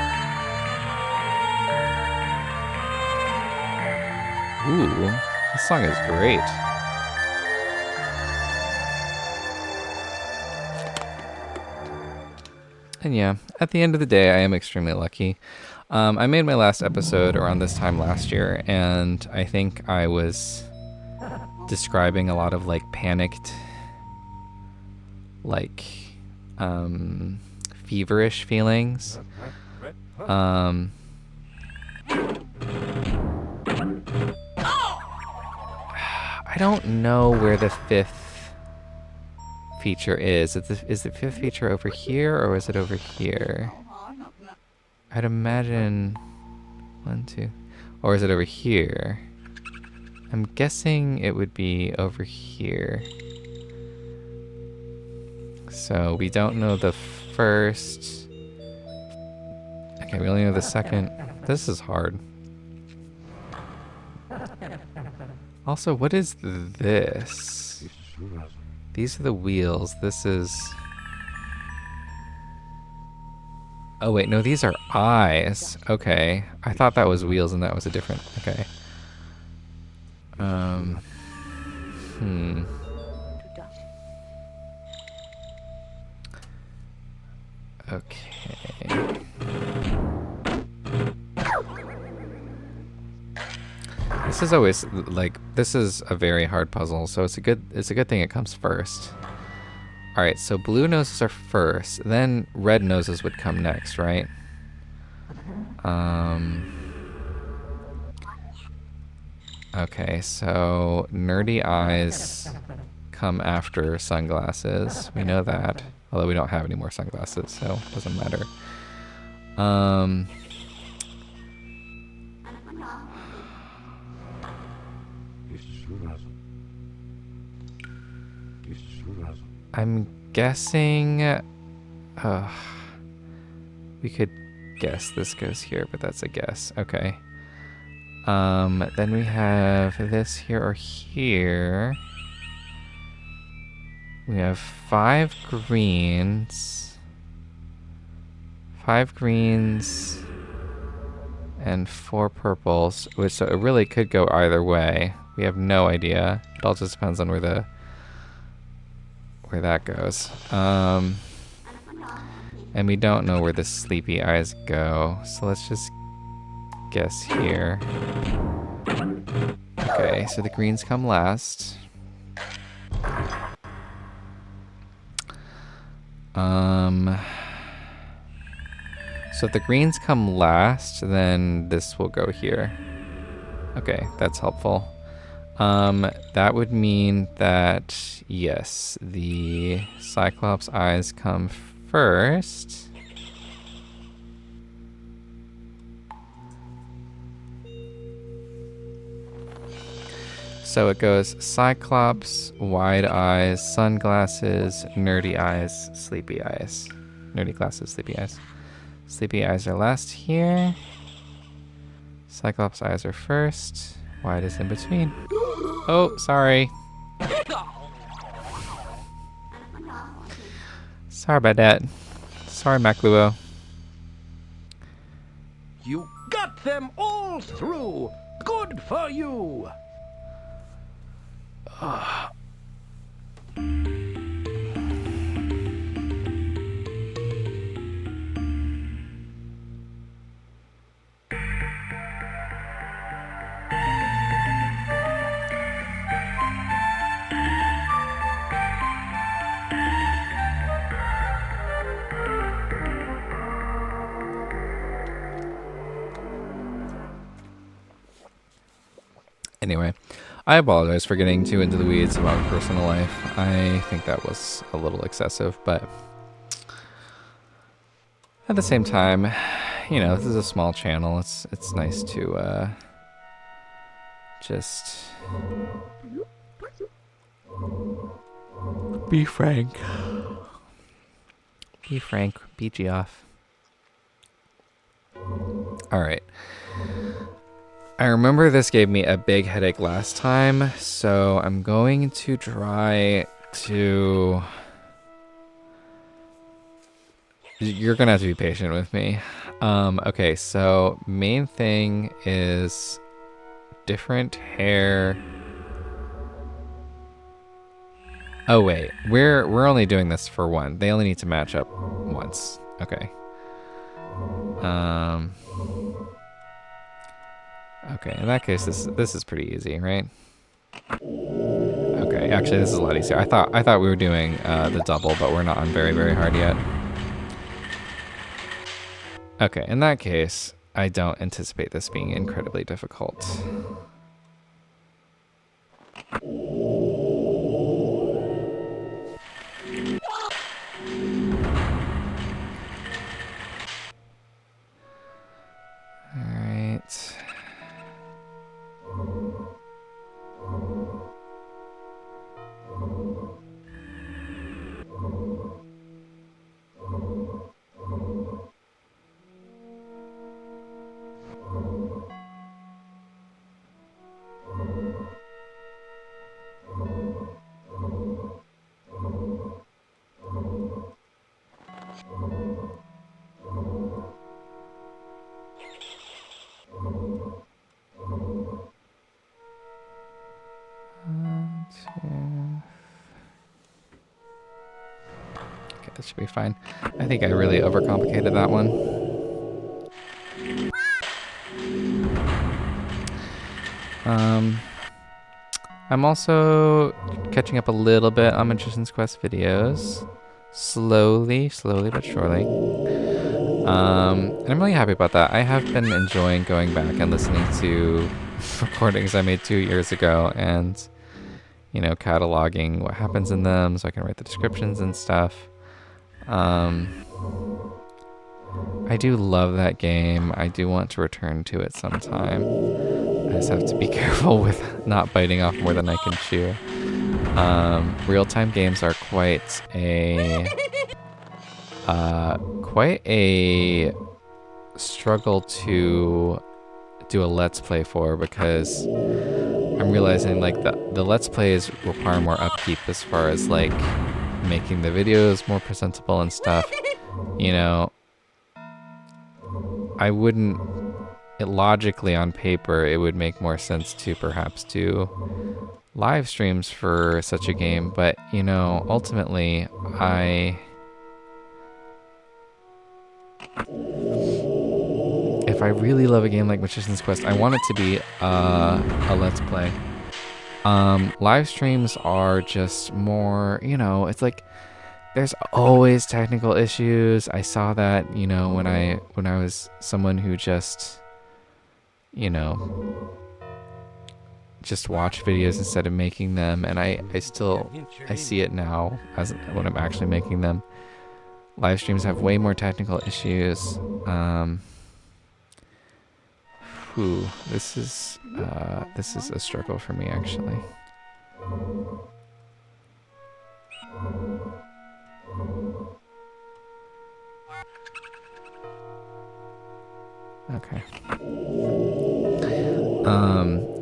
Ooh, this song is great. And yeah, at the end of the day, I am extremely lucky. I made my last episode around this time last year, and I think I was describing a lot of like panicked, like feverish feelings. I don't know where the fifth feature is. Is the fifth feature over here or is it over here? I'd imagine 1, 2, or is it over here? I'm guessing it would be over here. So we don't know the first. Okay, we only know the second. This is hard. Also, what is this? These are the wheels. This is... Oh wait, no, these are eyes. Okay. I thought that was wheels and that was a different... Okay. Okay. This is always like, this is a very hard puzzle, so it's a good thing it comes first. All right, so blue noses are first, then red noses would come next, right? Okay, so nerdy eyes come after sunglasses. We know that, although we don't have any more sunglasses, so it doesn't matter. I'm guessing we could guess this goes here, but that's a guess. Okay. Then we have this here or here. We have 5 greens. 5 greens and 4 purples, which so it really could go either way. We have no idea. It all just depends on where that goes. And we don't know where the sleepy eyes go, so let's just guess here. Okay, so the greens come last. So if the greens come last, then this will go here. Okay, that's helpful. That would mean that, yes, the cyclops eyes come first. So it goes cyclops, wide eyes, sunglasses, nerdy eyes, sleepy eyes. Nerdy glasses, sleepy eyes. Sleepy eyes are last here. Cyclops eyes are first. Wide is in between. Oh, sorry. Sorry about that. Sorry, Macluo. You got them all through. Good for you. Anyway, I apologize for getting too into the weeds about personal life. I think that was a little excessive, but at the same time, you know, this is a small channel. It's nice to just be frank. Be frank. Be Geoff. All right. I remember this gave me a big headache last time, so I'm going to try to... You're gonna have to be patient with me. Okay, so main thing is different hair. Oh wait, we're only doing this for one. They only need to match up once. Okay. Okay, in that case, this is pretty easy, right? Okay, actually, this is a lot easier. I thought we were doing the double, but we're not on very, very hard yet. Okay, in that case, I don't anticipate this being incredibly difficult. Alright. Okay, that should be fine. I think I really overcomplicated that one. I'm also catching up a little bit on Magician's Quest videos. Slowly but surely. And I'm really happy about that. I have been enjoying going back and listening to recordings I made 2 years ago and, you know, cataloging what happens in them so I can write the descriptions and stuff. I do love that game. I do want to return to it sometime. I just have to be careful with not biting off more than I can chew. Real-time games are quite a struggle to do a let's play for, because I'm realizing like the let's plays require more upkeep as far as like making the videos more presentable and stuff. You know, I wouldn't, logically on paper, it would make more sense to perhaps do live streams for such a game, but you know, ultimately if I really love a game like Magician's Quest, I want it to be a let's play. Live streams are just more, you know, it's like there's always technical issues. I saw that, you know, when I was someone who just, you know, just watch videos instead of making them, and I see it now as when I'm actually making them. Live streams have way more technical issues. This is a struggle for me, actually. Okay.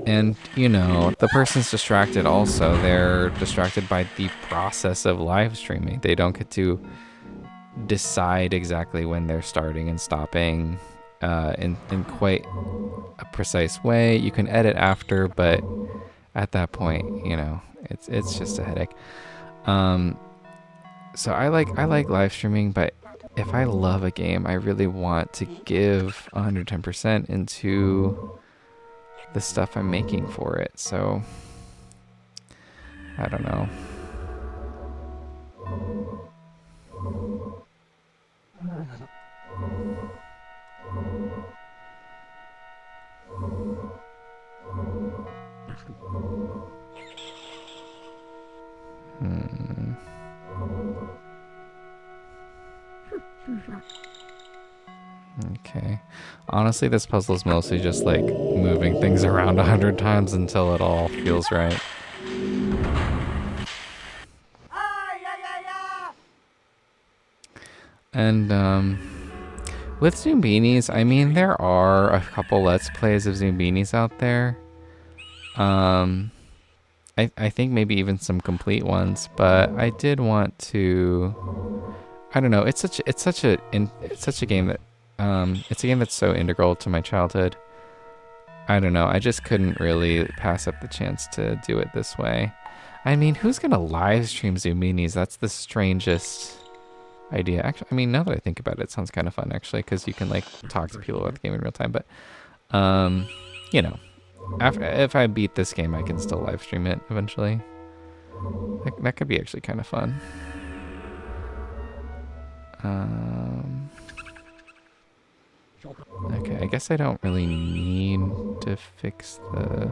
And you know, the person's distracted also. They're distracted by the process of live streaming. They don't get to decide exactly when they're starting and stopping in quite a precise way. You can edit after, but at that point, you know, it's just a headache. So I like live streaming, but if I love a game, I really want to give 110% into the stuff I'm making for it. So I don't know. Okay. Honestly, this puzzle is mostly just like moving things around 100 times until it all feels right. And with Zoombinis, I mean, there are a couple Let's Plays of Zoombinis out there. I think maybe even some complete ones, but I did want to. I don't know. It's such a game that it's a game that's so integral to my childhood. I don't know. I just couldn't really pass up the chance to do it this way. I mean, who's gonna live stream Zoombinis? That's the strangest idea. Actually, I mean, now that I think about it, it sounds kind of fun actually, because you can like talk to people about the game in real time. But you know, if I beat this game, I can still live stream it eventually. That could be actually kind of fun. Okay, I guess I don't really need to fix the...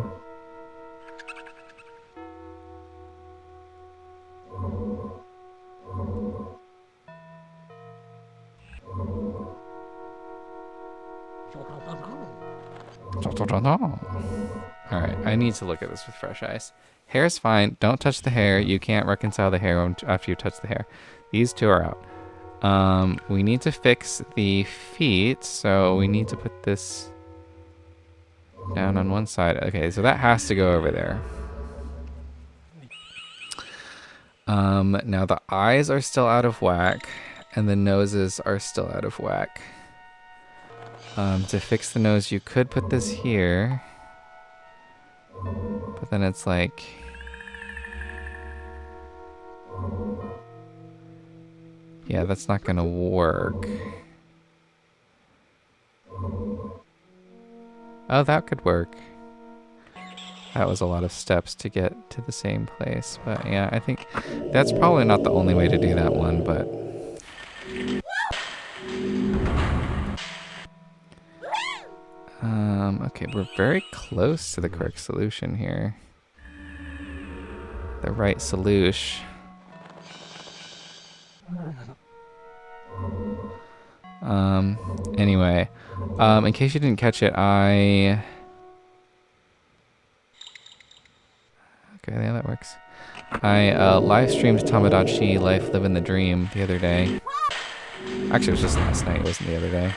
Alright, I need to look at this with fresh eyes. Hair's fine. Don't touch the hair. You can't reconcile the hair after you touch the hair. These two are out. We need to fix the feet, so we need to put this down on one side. Okay, so that has to go over there. Now the eyes are still out of whack, and the noses are still out of whack. To fix the nose, you could put this here, but then it's like, Yeah, that's not gonna work. Oh, that could work. That was a lot of steps to get to the same place. But yeah, I think that's probably not the only way to do that one, but... okay, we're very close to the correct solution here. The right solution. Anyway, in case you didn't catch it, okay, yeah, that works. I live streamed Tamagotchi Life Living the Dream the other day. Actually, it was just last night, it wasn't the other day.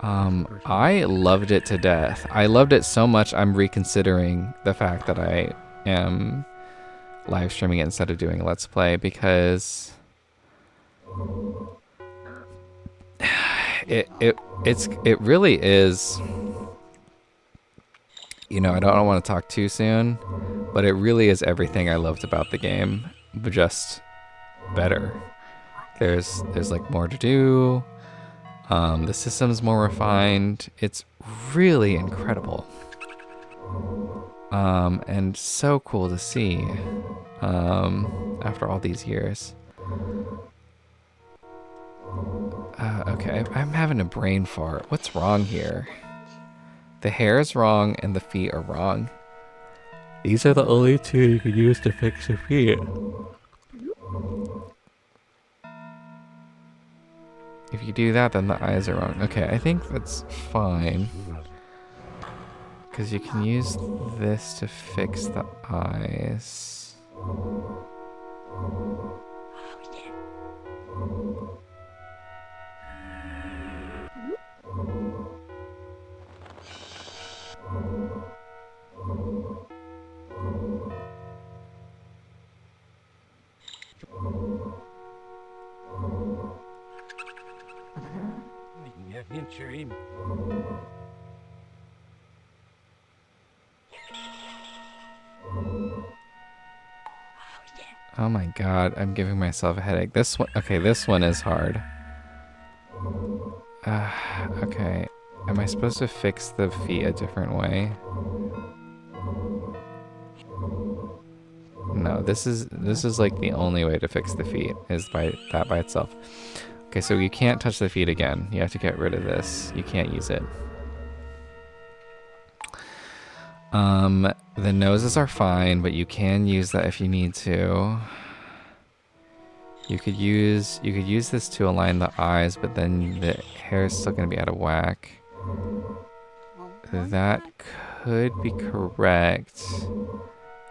I loved it to death. I loved it so much I'm reconsidering the fact that I am live streaming it instead of doing a Let's Play, because it really is, you know, I don't want to talk too soon, but it really is everything I loved about the game, but just better. There's like more to do. The system's more refined. It's really incredible. And so cool to see after all these years. Okay, I'm having a brain fart. What's wrong here? The hair is wrong and the feet are wrong. These are the only two you can use to fix your feet. If you do that, then the eyes are wrong. Okay, I think that's fine. Because you can use this to fix the eyes. Oh my god, I'm giving myself a headache. This one, okay, this one is hard. Okay, am I supposed to fix the feet a different way? No, this is like the only way to fix the feet, is by that by itself. Okay, so you can't touch the feet again. You have to get rid of this. You can't use it. The noses are fine, but you can use that if you need to. You could use this to align the eyes, but then the hair is still going to be out of whack. That could be correct.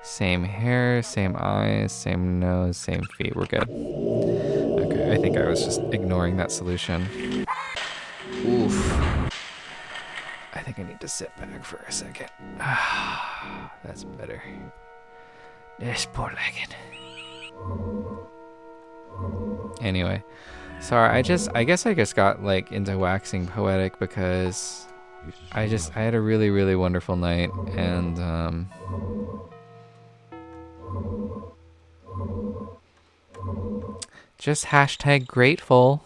Same hair, same eyes, same nose, same feet. We're good. Okay, I think I was just ignoring that solution. Oof. I think I need to sit back for a second. That's better. This poor legged. Anyway, sorry, I guess I just got like into waxing poetic because I had a really, really wonderful night, and just hashtag grateful.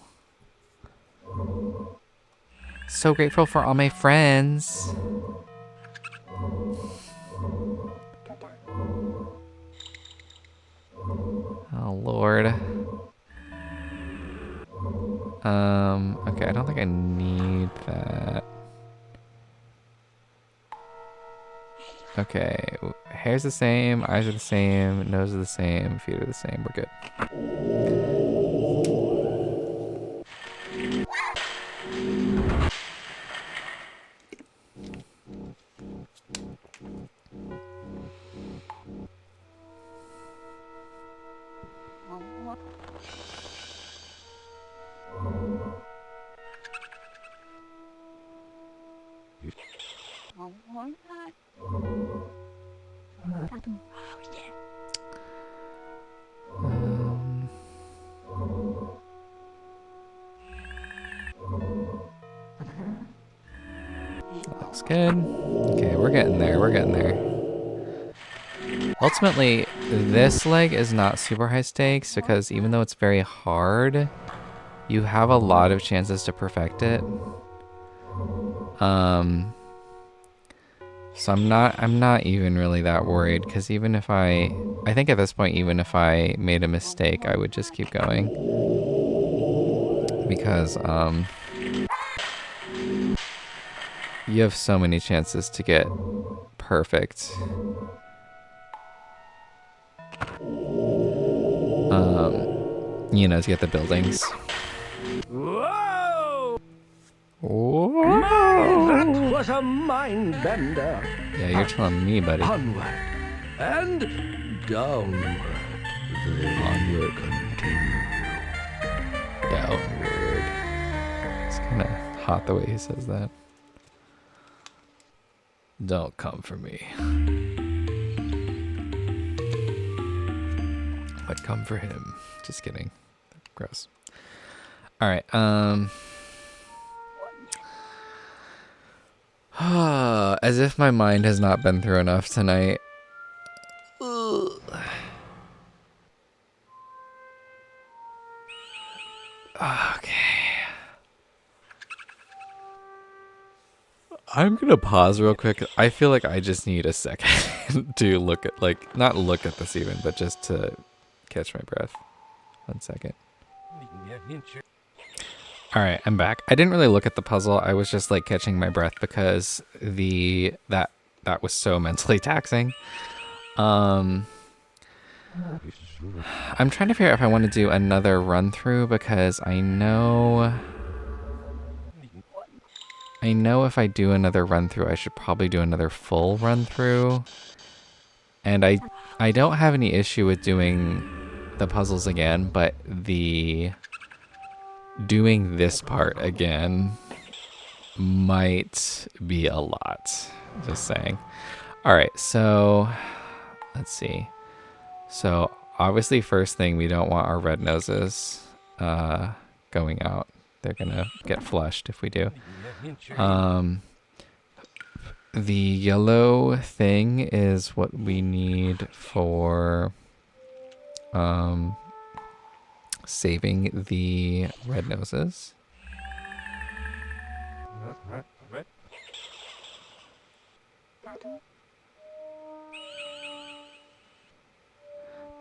So grateful for all my friends. Oh Lord. Okay, I don't think I need that. Okay, hair's the same, eyes are the same, nose are the same, feet are the same. We're good. Looks good. Okay, we're getting there. We're getting there. Ultimately, this leg is not super high stakes because even though it's very hard, you have a lot of chances to perfect it. So I'm not even really that worried, because even if I think at this point, even if I made a mistake, I would just keep going. Because you have so many chances to get perfect. You know, to get the buildings. Whoa! Whoa. That was a mind bender. Yeah, you're telling me, buddy. Onward and downward. The onward continue. Downward. It's kind of hot the way he says that. Don't come for me. But come for him. Just kidding. Gross. All right. As if my mind has not been through enough tonight. Ugh. Okay. I'm gonna pause real quick. I feel like I just need a second to look at, like, not look at this even, but just to catch my breath. 1 second. All right, I'm back. I didn't really look at the puzzle. I was just like catching my breath because that was so mentally taxing. I'm trying to figure out if I want to do another run through, because I know if I do another run through, I should probably do another full run through. And I don't have any issue with doing the puzzles again, but doing this part again might be a lot. Just saying. All right, so let's see. So obviously, first thing, we don't want our red noses going out. They're gonna get flushed if we do. The yellow thing is what we need for saving the red noses.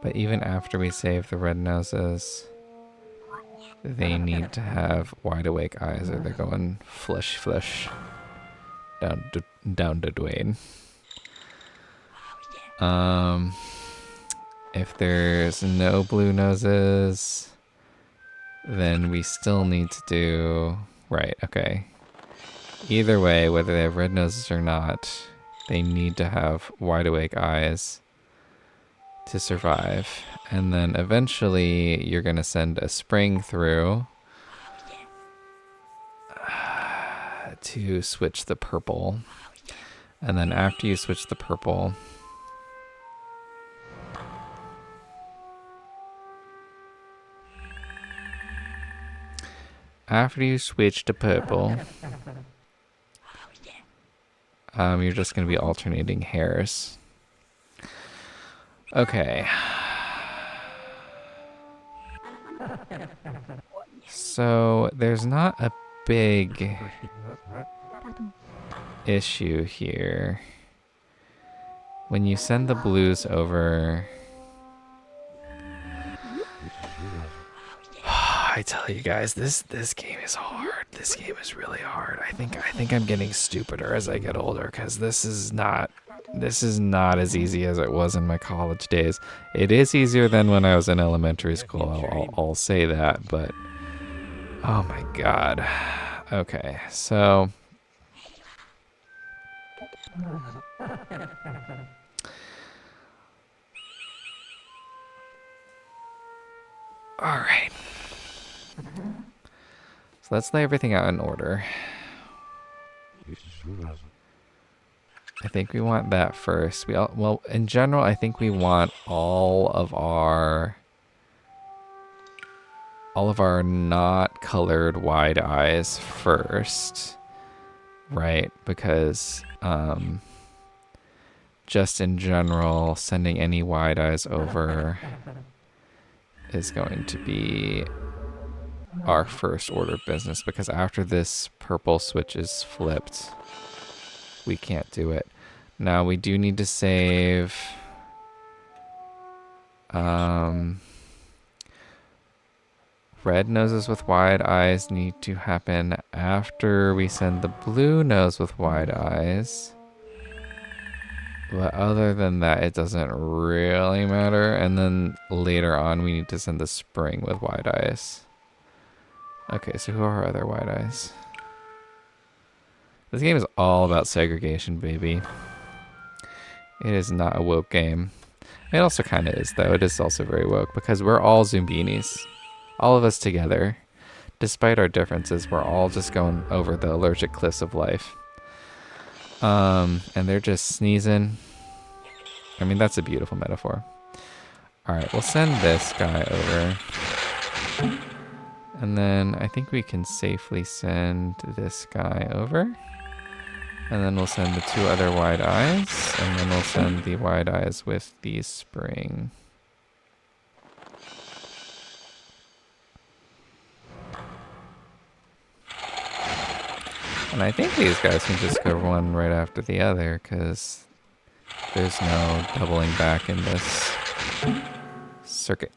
But even after we save the red noses, they need to have wide awake eyes, or they're going flush down to Dwayne. If there's no blue noses, then we still need to do right. Okay. Either way, whether they have red noses or not, they need to have wide awake eyes to survive. And then eventually you're going to send a spring through to switch the purple. And then after you switch the purple, you're just going to be alternating hairs. Okay. So there's not a big issue here. When you send the blues over, I tell you guys, this game is hard. This game is really hard. I think I'm getting stupider as I get older, because this is not as easy as it was in my college days. It is easier than when I was in elementary school. I'll say that, but oh my god. Okay, so all right. So let's lay everything out in order. I think we want that first. Well, in general, I think we want all of our not colored wide eyes first, right? Because just in general, sending any wide eyes over is going to be our first order of business, because after this purple switch is flipped, we can't do it. Now we do need to save red noses with wide eyes need to happen after we send the blue nose with wide eyes. But other than that, it doesn't really matter. And then later on, we need to send the spring with wide eyes. Okay, so who are our other wide eyes? This game is all about segregation, baby. It is not a woke game. It also kind of is, though. It is also very woke because we're all Zoombinis. All of us together. Despite our differences, we're all just going over the allergic cliffs of life. And they're just sneezing. I mean, that's a beautiful metaphor. Alright, we'll send this guy over. And then I think we can safely send this guy over. And then we'll send the 2 other wide eyes. And then we'll send the wide eyes with the spring. And I think these guys can just go one right after the other, because there's no doubling back in this circuit.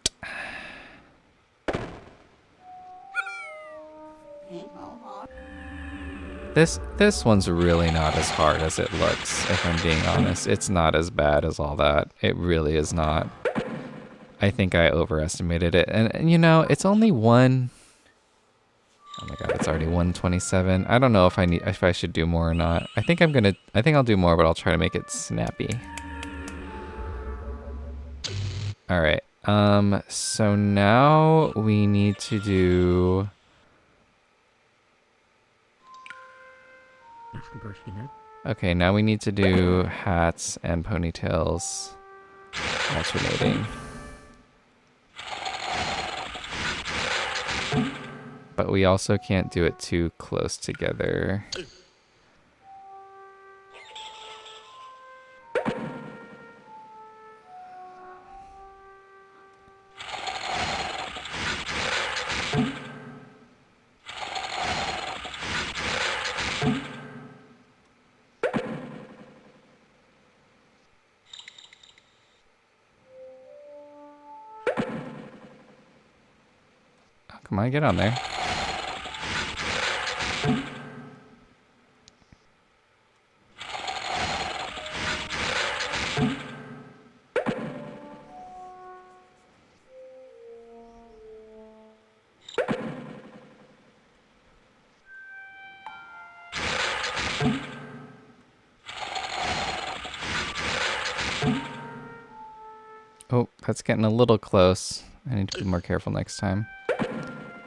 This one's really not as hard as it looks, if I'm being honest. It's not as bad as all that. It really is not. I think I overestimated it. And you know, it's only one... Oh my god, it's already 127. I don't know if I should do more or not. I think I'll do more, but I'll try to make it snappy. All right. So now we need to do Okay, now we need to do hats and ponytails alternating. But we also can't do it too close together. Oh, come on, get on there. Oh, that's getting a little close. I need to be more careful next time.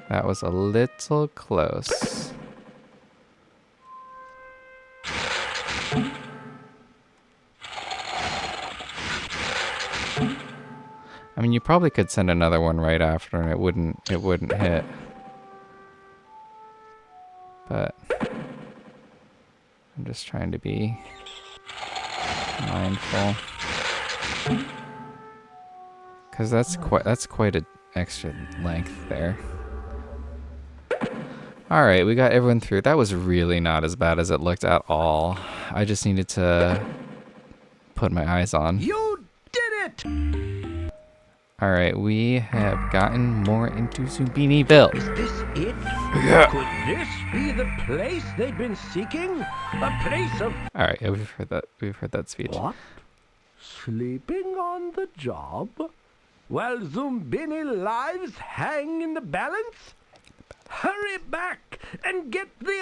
That was a little close. I mean, you probably could send another one right after and it wouldn't hit. But I'm just trying to be mindful. Cause that's quite an extra length there. All right, we got everyone through. That was really not as bad as it looked at all. I just needed to put my eyes on. You did it! All right, we have gotten more into Zoombinisville. Is this it? Yeah. Could this be the place they've been seeking? A place of... All right, yeah, we've heard that. We've heard that speech. What? Sleeping on the job? While Zoombini lives hang in the balance? Hurry back and get the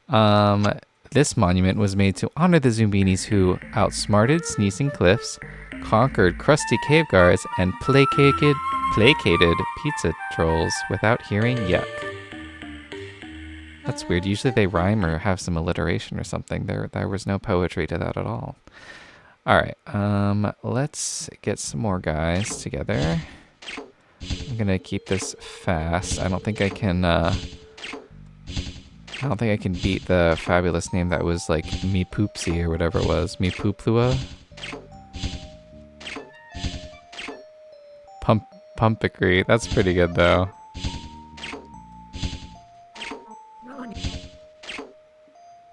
others! This monument was made to honor the Zoombinis who outsmarted sneezing cliffs, conquered crusty cave guards, and placated pizza trolls without hearing yuck. That's weird. Usually they rhyme or have some alliteration or something. There was no poetry to that at all. All right, let's get some more guys together. I'm gonna keep this fast. I don't think I can beat the fabulous name that was like Mpouplifa or whatever it was. Mpouplifa? Pumpicry. That's pretty good though.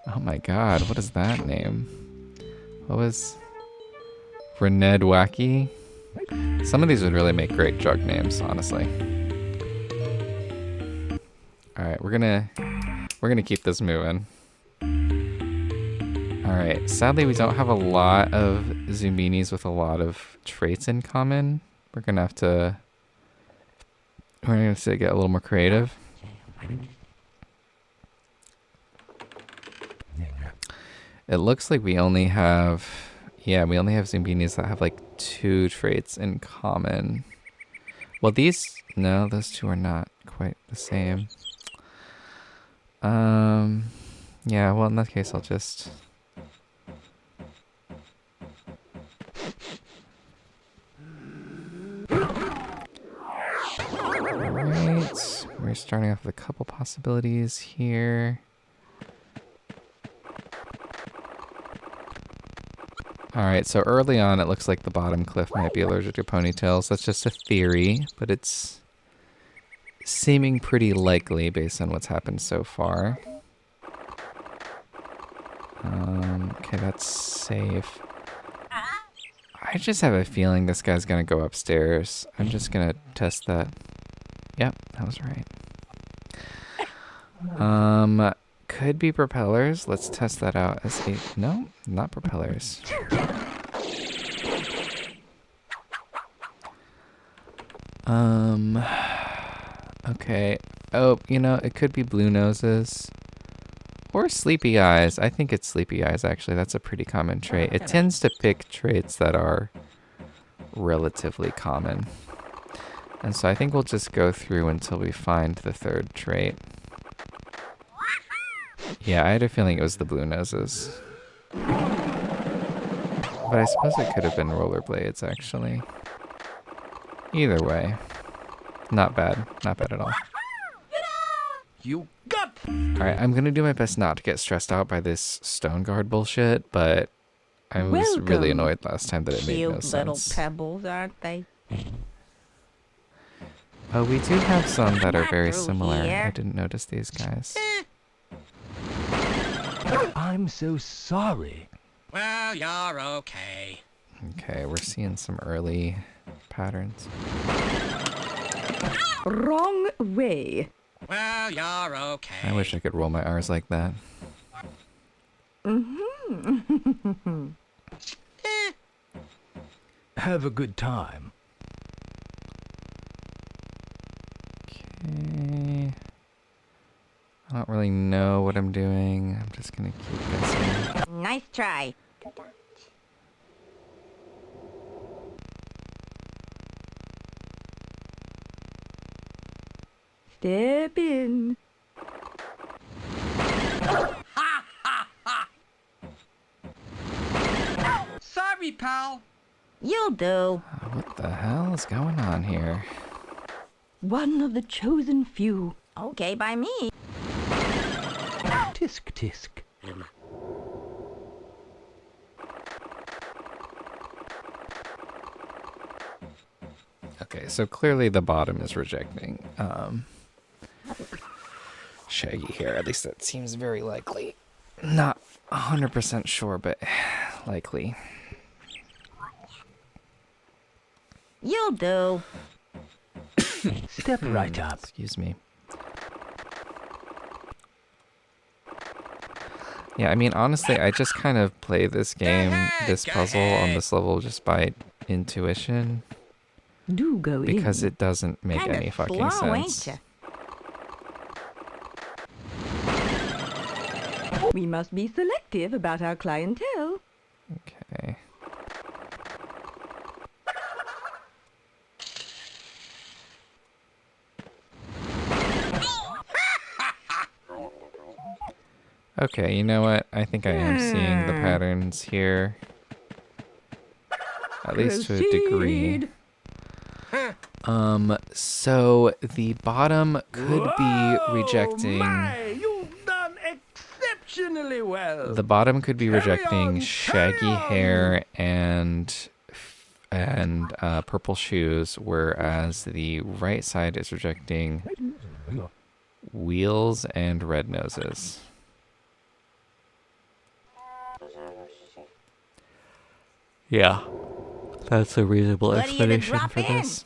Oh my god, what is that name? What was Rened Wacky? Some of these would really make great drug names, honestly. Alright, we're gonna keep this moving. Alright, sadly we don't have a lot of Zoombinis with a lot of traits in common. We're gonna have to get a little more creative. It looks like we only have Zoombinis that have like 2 traits in common. Well, those 2 are not quite the same. Yeah, well in that case I'll just... Alright, we're starting off with a couple possibilities here. Alright, so early on it looks like the bottom cliff might be allergic to ponytails. That's just a theory, but it's seeming pretty likely based on what's happened so far. Okay, that's safe. I just have a feeling this guy's gonna go upstairs. I'm just gonna test that. Yep, that was right. Could be propellers. Let's test that out. No, not propellers. Okay. Oh, it could be blue noses. Or sleepy eyes. I think it's sleepy eyes, actually. That's a pretty common trait. It tends to pick traits that are relatively common. And so I think we'll just go through until we find the 3rd trait. Yeah, I had a feeling it was the blue noses. But I suppose it could have been rollerblades, actually. Either way. Not bad. Not bad at all. You got. Alright, I'm gonna do my best not to get stressed out by this stone guard bullshit, but I was really annoyed last time that it made no sense. Cute little pebbles, aren't they? Oh, we do have some that are very through similar. here. I didn't notice these guys. I'm so sorry. Well, you're okay. Okay, we're seeing some early patterns. Wrong way. Well, you're okay. I wish I could roll my R's like that. Have a good time. Okay. I don't really know what I'm doing. I'm just gonna keep guessing. Nice try. Step in. Sorry, pal. You'll do. What the hell is going on here? One of the chosen few. Okay by me. Tisk tisk. Okay, so clearly the bottom is rejecting Shaggy hair. At least that seems very likely. Not 100% sure, but likely. You'll do. Step right up. Excuse me. Yeah, I mean, honestly, I just kind of play this game, this puzzle on this level just by intuition. Do go Because in. it doesn't make Kinda any fucking slow, sense. ain't We must be selective about our clientele. Okay. Okay, you know what? I think I am seeing the patterns here. At least to a degree. So the bottom could be rejecting... My, you've done exceptionally well. The bottom could be Carry rejecting on, shaggy carry on. hair and and purple shoes, whereas the right side is rejecting wheels and red noses. Yeah, that's a reasonable What do you even explanation drop for in? this.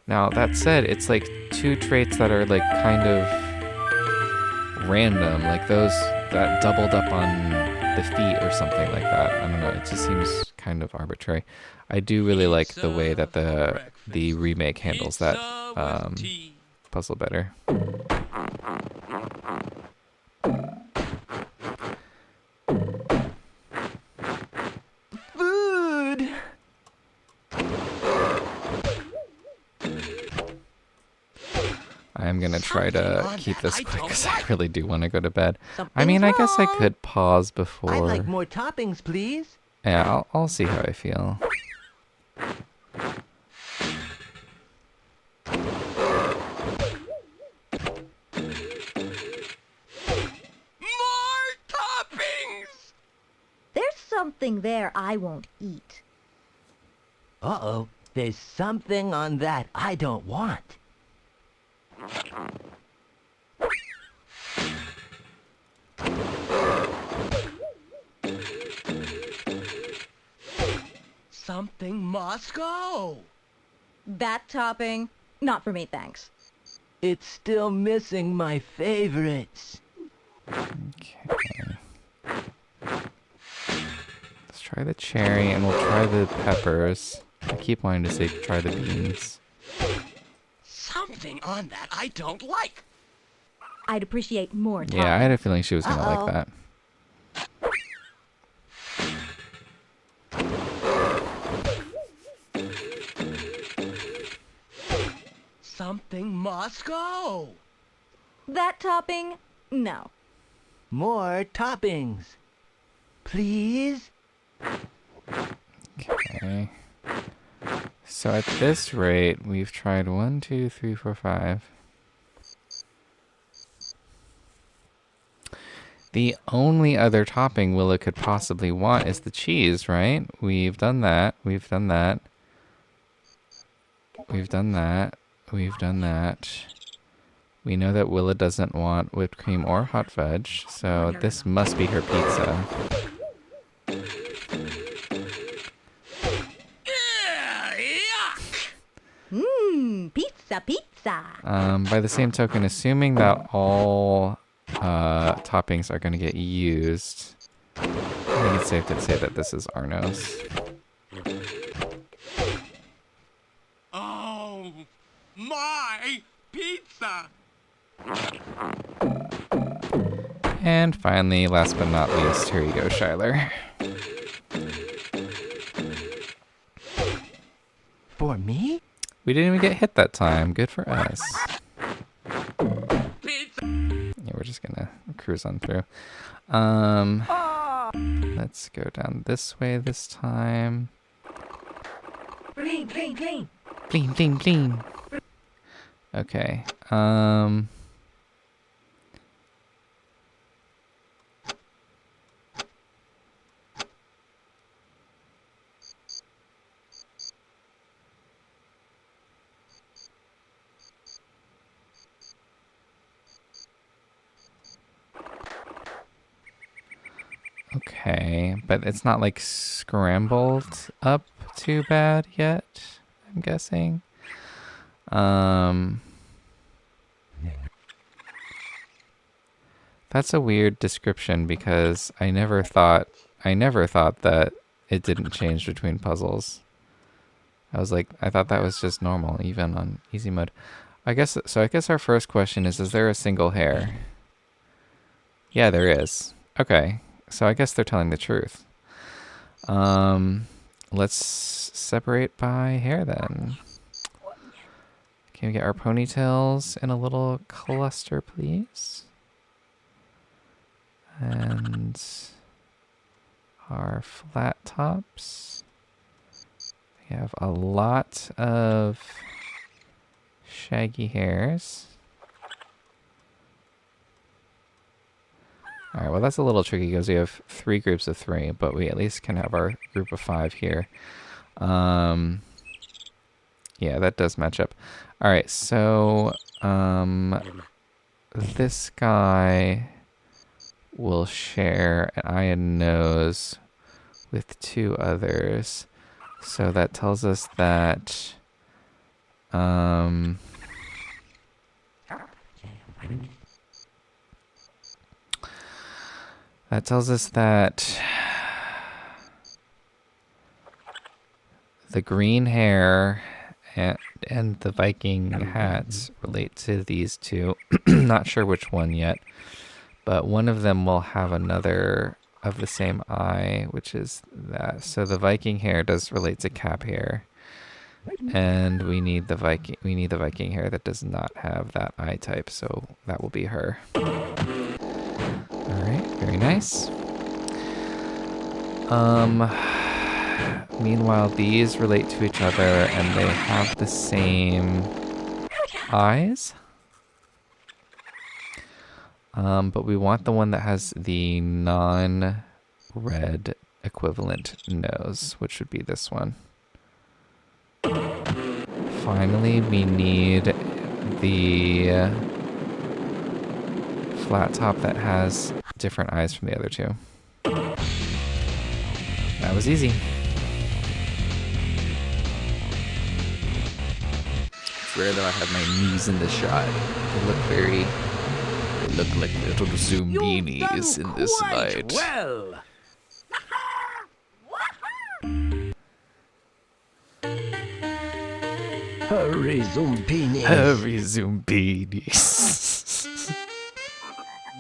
Now, that said, it's like two traits that are like kind of random, like those that doubled up on the feet or something like that. I don't know, it just seems kind of arbitrary. I do really like the way that the remake handles that puzzle better. Food! I'm gonna try to Something on keep that this I quick don't because I like. really do want to go to bed. I Something's mean, I guess I wrong. could pause before. I'd like more toppings, please. Yeah, I'll see how I feel. More toppings! There's something there I won't eat. Uh-oh, there's something on that I don't want. Something must go. That topping? Not for me, thanks. It's still missing my favorites. Okay. Let's try the cherry and we'll try the peppers. I keep wanting to say try the beans. Something on that I don't like. I'd appreciate more topping. Yeah, I had a feeling she was gonna Uh-oh. like that. Something must go. That topping? No. More toppings. Please? Okay. So at this rate, we've tried 1, 2, 3, 4, 5. The only other topping Willa could possibly want is the cheese, right? We've done that. We've done that. We've done that. We've done that. We know that Willa doesn't want whipped cream or hot fudge, so this must be her pizza. Yuck! Pizza, pizza. By the same token, assuming that all toppings are going to get used, I think it's safe to say that this is Arno's. Oh, my pizza! And finally, last but not least, here you go, Shyler. For me? We didn't even get hit that time. Good for us. Pizza! Yeah, we're just gonna cruise on through. Let's go down this way this time. Clean, clean, clean. Clean, clean, clean. Okay. Okay, but it's not like scrambled up too bad yet, I'm guessing. That's a weird description because I never thought that it didn't change between puzzles. I thought that was just normal, even on easy mode. I guess our first question is there a single hair? Yeah, there is. Okay. So I guess they're telling the truth. Let's separate by hair then. Can we get our ponytails in a little cluster, please? And our flat tops. We have a lot of shaggy hairs. Alright, well that's a little tricky because we have 3 groups of 3, but we at least can have our group of 5 here. Yeah, that does match up. All right, so this guy will share an eye and nose with 2 others. So that tells us that the green hair and the Viking hats relate to these 2. Not sure which one yet, but one of them will have another of the same eye, which is that. So the Viking hair does relate to cap hair, and we need the Viking hair that does not have that eye type, so that will be her. All right, very nice. Meanwhile, these relate to each other, and they have the same eyes. But we want the one that has the non-red equivalent nose, which would be this one. Finally, we need the flat top that has different eyes from the other 2. That was easy. It's rare that I have my knees in the shot. They look like little Zoombinis in this light. Well. Hurry, Zoombinis. Hurry, Zoombinis.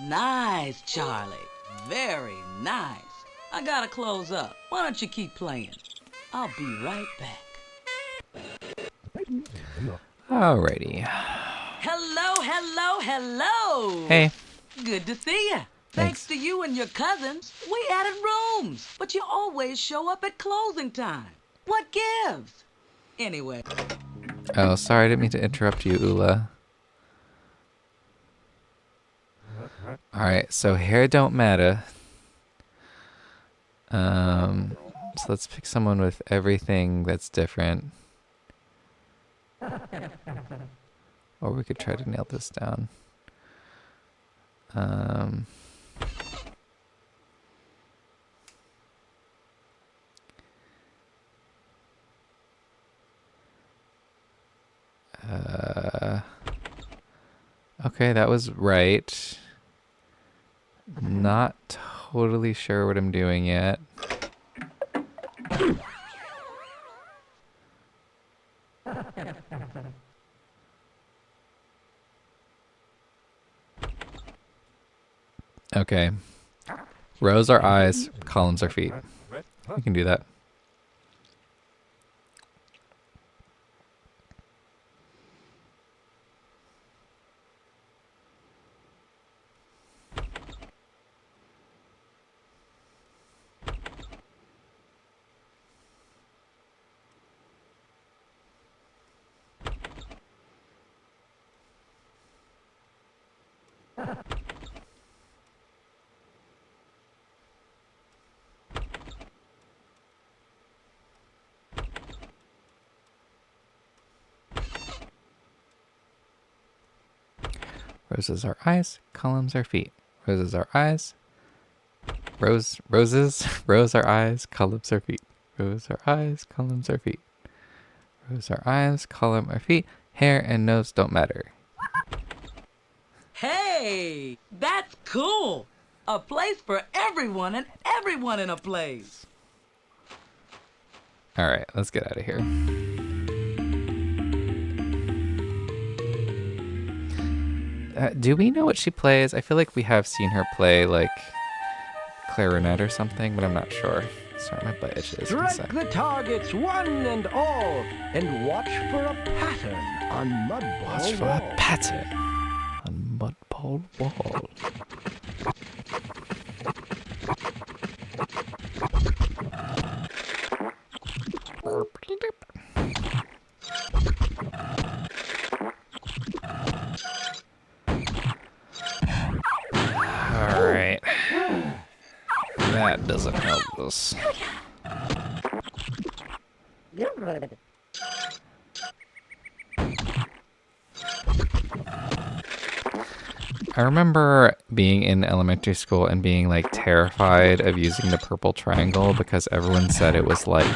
Nice, Charlie. Very nice. I gotta close up. Why don't you keep playing? I'll be right back. Alrighty. Hello. Hey. Good to see you. Thanks to you and your cousins, we added rooms. But you always show up at closing time. What gives? Anyway. Oh, sorry, I didn't mean to interrupt you, Ula. Alright, so hair don't matter. So let's pick someone with everything that's different. Or we could try to nail this down. Okay, that was right. Not totally sure what I'm doing yet. Okay. Rows are eyes, columns are feet. We can do that. Roses are eyes, columns are feet. Roses are eyes. Rows are eyes, columns are feet. Rows are eyes, columns are feet. Rows are eyes, column are feet. Hair and nose don't matter. Hey, that's cool. A place for everyone and everyone in a place. All right, let's get out of here. Do we know what she plays? I feel like we have seen her play like clarinet or something, but I'm not sure. Sorry, my butt itches. Strike the targets one and all, and watch for a pattern on mudball Watch for wall. a pattern on mudball wall. Alright. That doesn't help us. I remember being in elementary school and being like terrified of using the purple triangle because everyone said it was like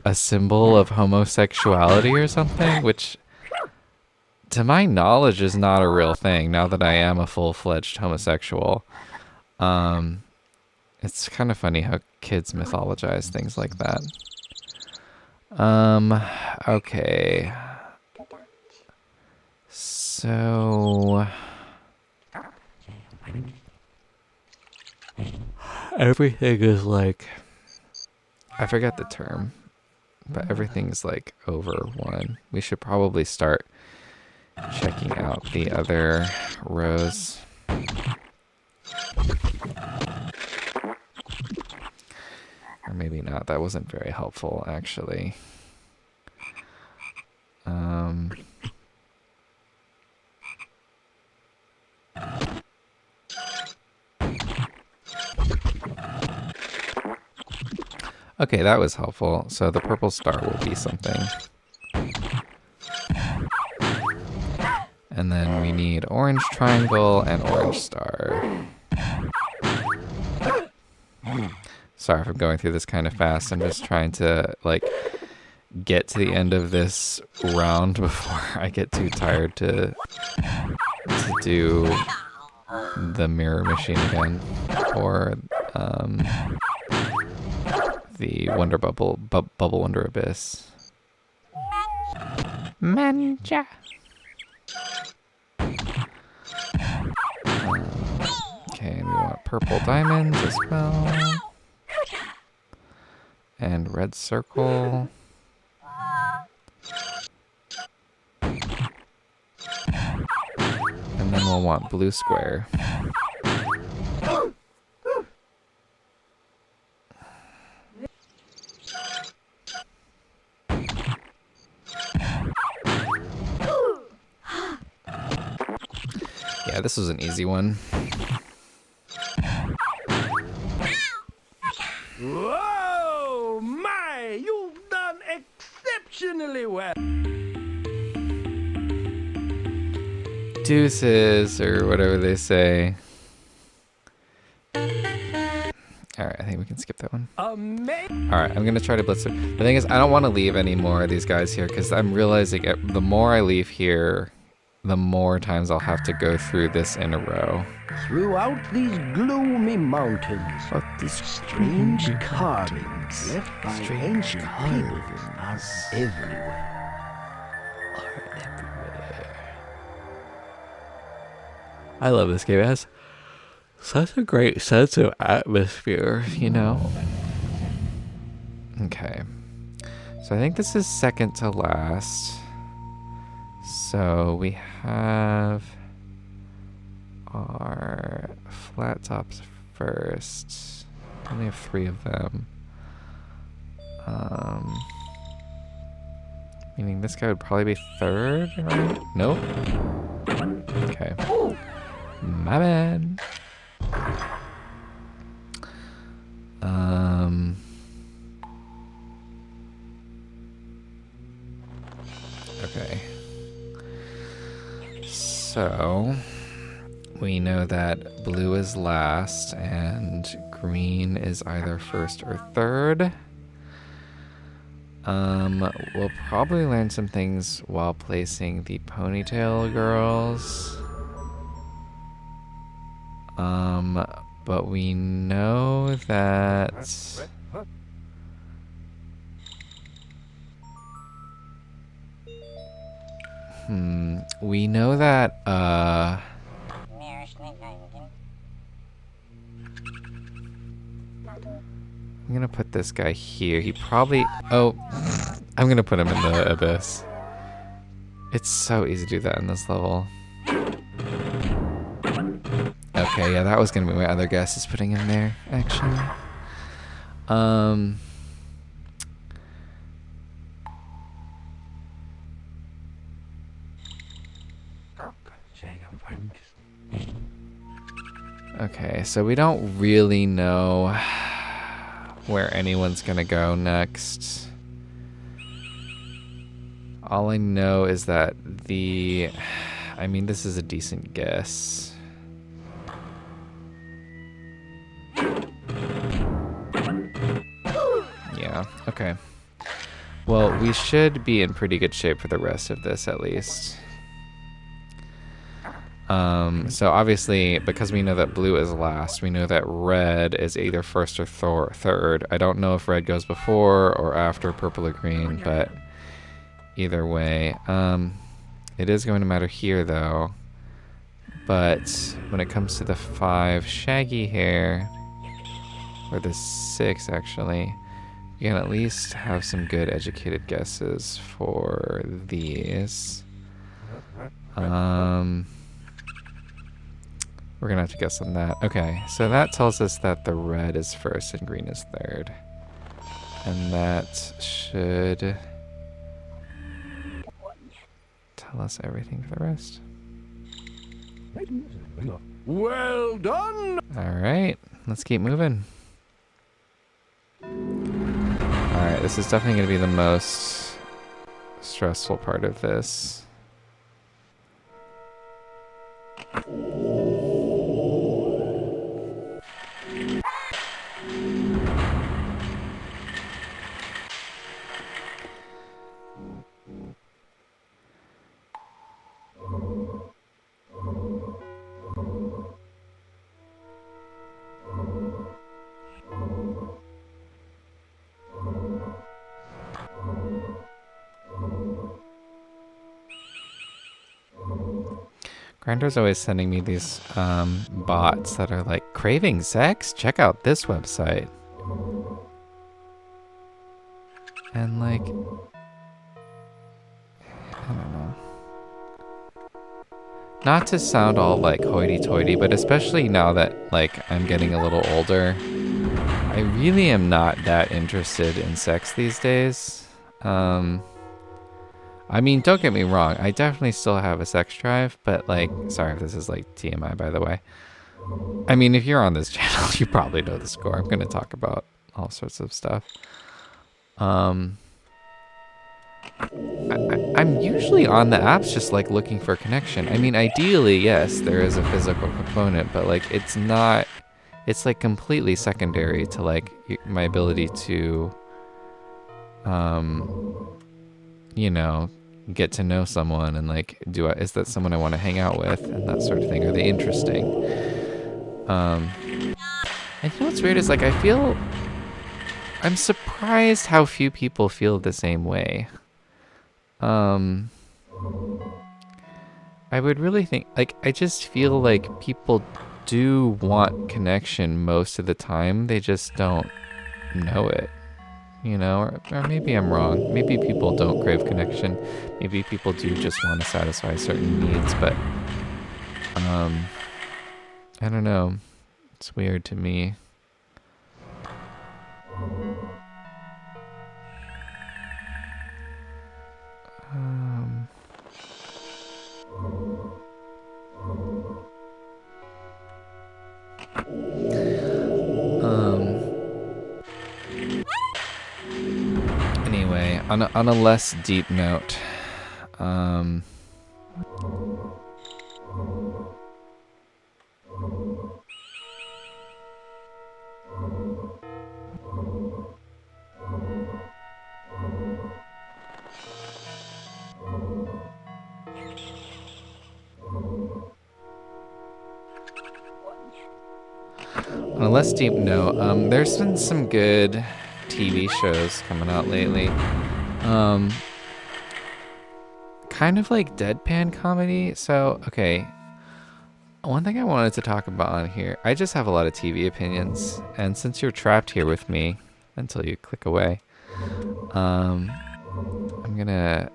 a symbol of homosexuality or something, which to my knowledge is not a real thing now that I am a full-fledged homosexual. It's kind of funny how kids mythologize things like that. Okay. So everything is like, I forget the term, but everything's like over 1. We should probably start checking out the other rows. Or maybe not. That wasn't very helpful, actually. Okay, that was helpful. So the purple star will be something. And then we need orange triangle and orange star. Sorry if I'm going through this kind of fast. I'm just trying to like get to the end of this round before I get too tired to do the mirror machine again, or the Bubblewonder Abyss. Manja. Okay, and we want purple diamonds as well. And red circle. And then we'll want blue square. Yeah, this was an easy one. Whoa, my! You've done exceptionally well. Deuces, or whatever they say. Alright, I think we can skip that one. Alright, I'm going to try to blitz it. The thing is, I don't want to leave any more of these guys here, because I'm realizing the more I leave here, the more times I'll have to go through this in a row. Throughout these gloomy mountains, these strange carvings left by ancient peoples are everywhere. I love this game. It has such a great sense of atmosphere, you know? Okay. So I think this is second to last. So we have our flat tops first. We only have 3 of them. Meaning this guy would probably be third, right? Nope. Okay. My bad. Okay. So we know that blue is last and green is either first or third. We'll probably learn some things while placing the ponytail girls. But we know that we know that I'm gonna put this guy here. He probably I'm gonna put him in the abyss. It's so easy to do that in this level. Okay, yeah, that was gonna be my other guess, is putting him there, actually. Okay, so we don't really know where anyone's gonna go next. All I know is that I mean, this is a decent guess. Yeah, okay. Well, we should be in pretty good shape for the rest of this, at least. So obviously, because we know that blue is last, we know that red is either first or third. I don't know if red goes before or after purple or green, but either way. It is going to matter here, though. But when it comes to the 5 shaggy hair, or the 6 actually, we can at least have some good educated guesses for these. We're gonna have to guess on that. Okay, so that tells us that the red is first and green is third. And that should tell us everything for the rest. Well done! Alright, let's keep moving. Alright, this is definitely going to be the most stressful part of this. Grinder's always sending me these bots that are like, craving sex? Check out this website. And like, I don't know. Not to sound all like hoity-toity, but especially now that like I'm getting a little older, I really am not that interested in sex these days. I mean, don't get me wrong, I definitely still have a sex drive, but like, sorry if this is like TMI, by the way. I mean, if you're on this channel, you probably know the score. I'm going to talk about all sorts of stuff. I'm usually on the apps just like looking for connection. I mean, ideally, yes, there is a physical component, but like it's not, it's like completely secondary to like my ability to, you know, get to know someone and like, is that someone I want to hang out with and that sort of thing? Are they interesting? And you know what's weird is like, I'm surprised how few people feel the same way. I would really think, like, I just feel like people do want connection most of the time. They just don't know it, you know, or maybe I'm wrong. Maybe people don't crave connection. Maybe people do just want to satisfy certain needs, but, I don't know. It's weird to me. Anyway, on a less deep note, there's been some good TV shows coming out lately. Kind of like deadpan comedy. So, okay. One thing I wanted to talk about on here, I just have a lot of TV opinions, and since you're trapped here with me until you click away, I'm gonna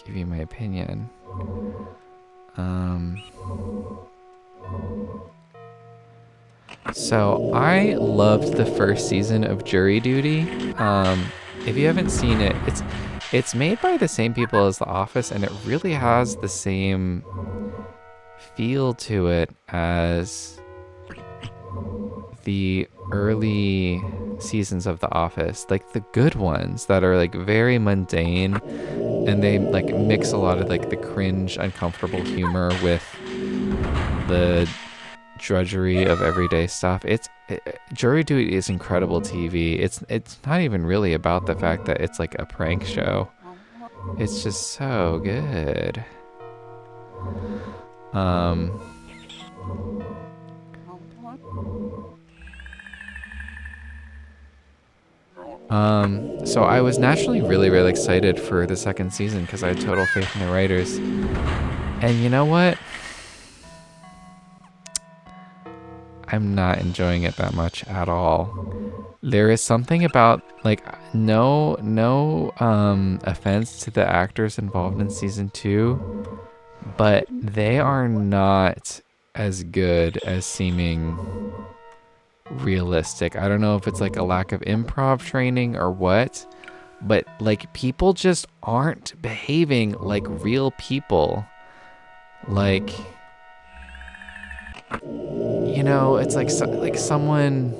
give you my opinion. So I loved the first season of Jury Duty. If you haven't seen it, it's made by the same people as The Office, and it really has the same feel to it as the early seasons of The Office, like the good ones that are like very mundane, and they like mix a lot of like the cringe, uncomfortable humor with the drudgery of everyday stuff. Jury Duty is incredible TV. It's not even really about the fact that it's like a prank show. It's just so good. So I was naturally really, really excited for the second season because I had total faith in the writers. And you know what? I'm not enjoying it that much at all. There is something about, like, no offense to the actors involved in season 2, but they are not as good as seeming realistic. I don't know if it's like a lack of improv training or what, but like people just aren't behaving like real people. Like, you know, it's like someone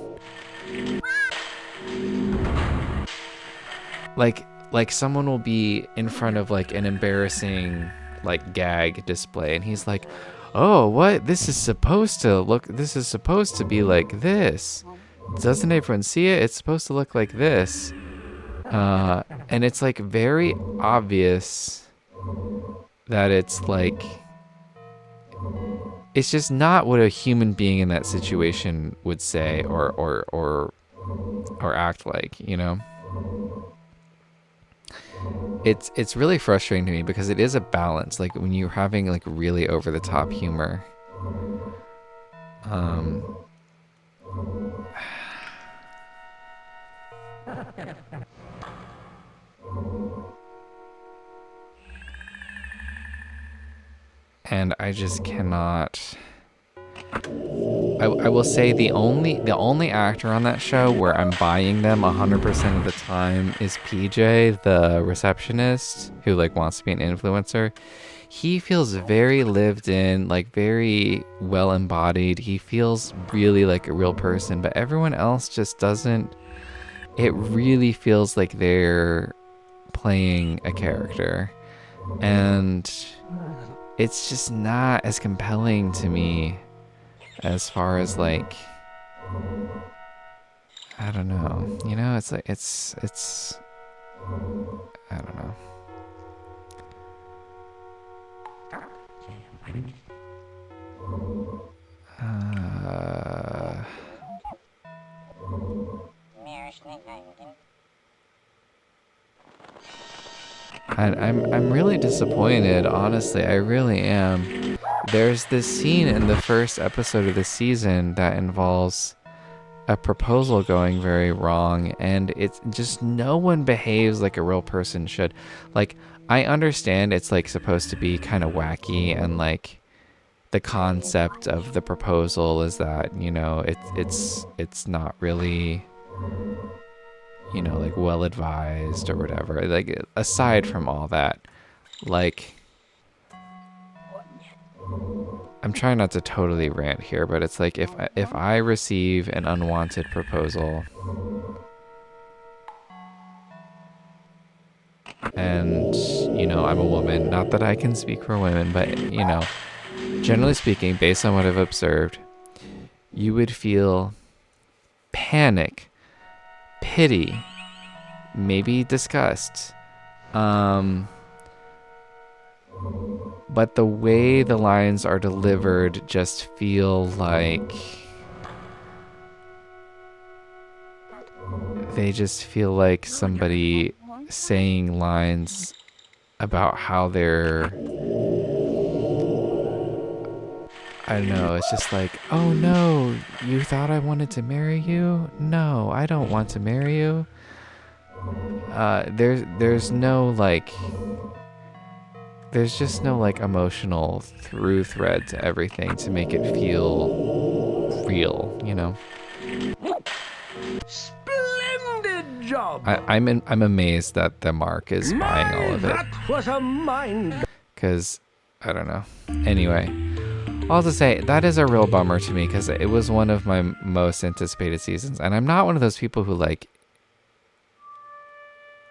like someone will be in front of like an embarrassing like gag display, and he's like, oh, what? This is supposed to be like this. Doesn't everyone see it? It's supposed to look like this. And it's like very obvious that it's like, it's just not what a human being in that situation would say or act like, you know? It's really frustrating to me because it is a balance. Like when you're having like really over the top humor, and I just cannot. I will say the only actor on that show where I'm buying them 100% of the time is PJ, the receptionist who like wants to be an influencer. He feels very lived in, like very well embodied. He feels really like a real person, but everyone else just doesn't. It really feels like they're playing a character, and it's just not as compelling to me. As far as like, I don't know, you know, it's like, it's, I don't know. I'm really disappointed, honestly, I really am. There's this scene in the first episode of the season that involves a proposal going very wrong, and it's just no one behaves like a real person should. Like, I understand it's like supposed to be kind of wacky, and like the concept of the proposal is that, you know, it's not really, you know, like well advised or whatever. Like, aside from all that, like, I'm trying not to totally rant here, but it's like if I receive an unwanted proposal and, you know, I'm a woman, not that I can speak for women, but, you know, generally speaking, based on what I've observed, you would feel panic, pity, maybe disgust, but the way the lines are delivered just feel like they just feel like somebody saying lines about how they're, I don't know, it's just like, oh no, you thought I wanted to marry you? No, I don't want to marry you. There's no like, there's just no like emotional through thread to everything to make it feel real, you know? Splendid job! I'm amazed that the Mark is buying all of it. That was a mind. Because, I don't know. Anyway, I'll just say that is a real bummer to me because it was one of my most anticipated seasons, and I'm not one of those people who like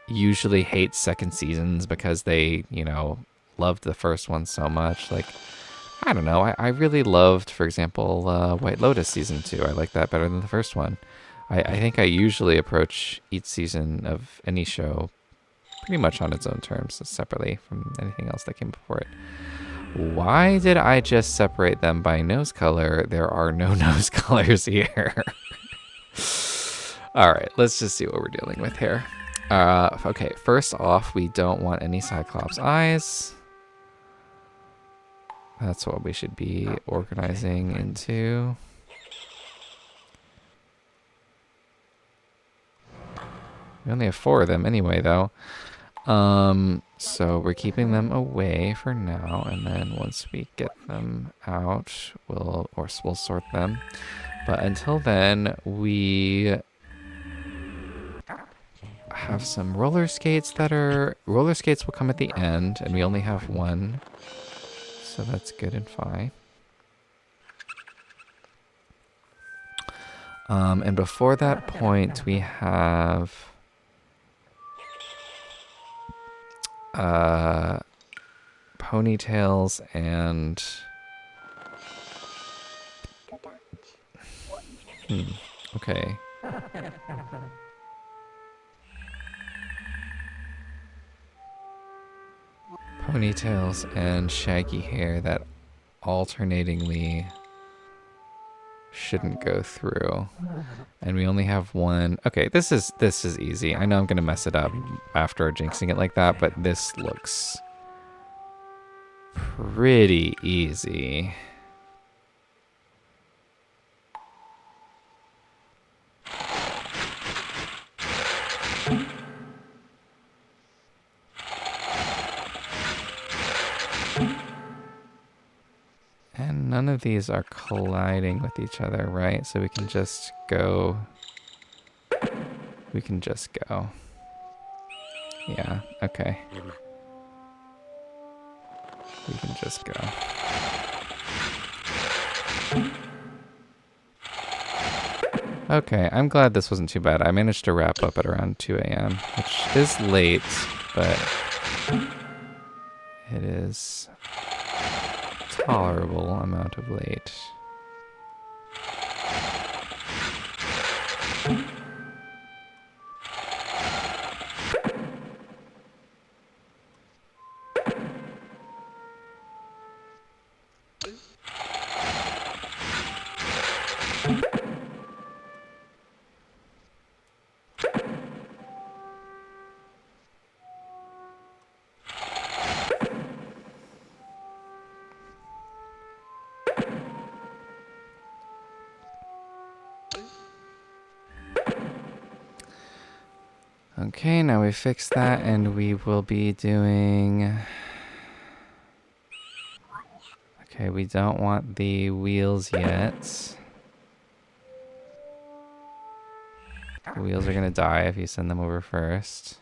usually hate second seasons because they, you know, loved the first one so much. Like, I don't know. I really loved, for example, White Lotus season 2. I like that better than the first one. I think I usually approach each season of any show pretty much on its own terms, separately from anything else that came before it. Why did I just separate them by nose color? There are no nose colors here. All right, let's just see what we're dealing with here. Okay, first off, we don't want any cyclops eyes. That's what we should be organizing into. We only have 4 of them anyway, though. So we're keeping them away for now, and then once we get them out, we'll sort them. But until then, we have some roller skates roller skates will come at the end, and we only have 1, so that's good and fine. And before that point, we have ponytails and okay. Ponytails and shaggy hair that alternatingly shouldn't go through. And we only have 1. Okay, this is easy. I know I'm gonna mess it up after jinxing it like that, but this looks pretty easy. And none of these are colliding with each other, right? So we can just go. Yeah, okay. We can just go. Okay, I'm glad this wasn't too bad. I managed to wrap up at around 2 a.m., which is late, but it is tolerable amount of late. Okay, now we fixed that, and we will be doing... Okay, we don't want the wheels yet. The wheels are gonna die if you send them over first.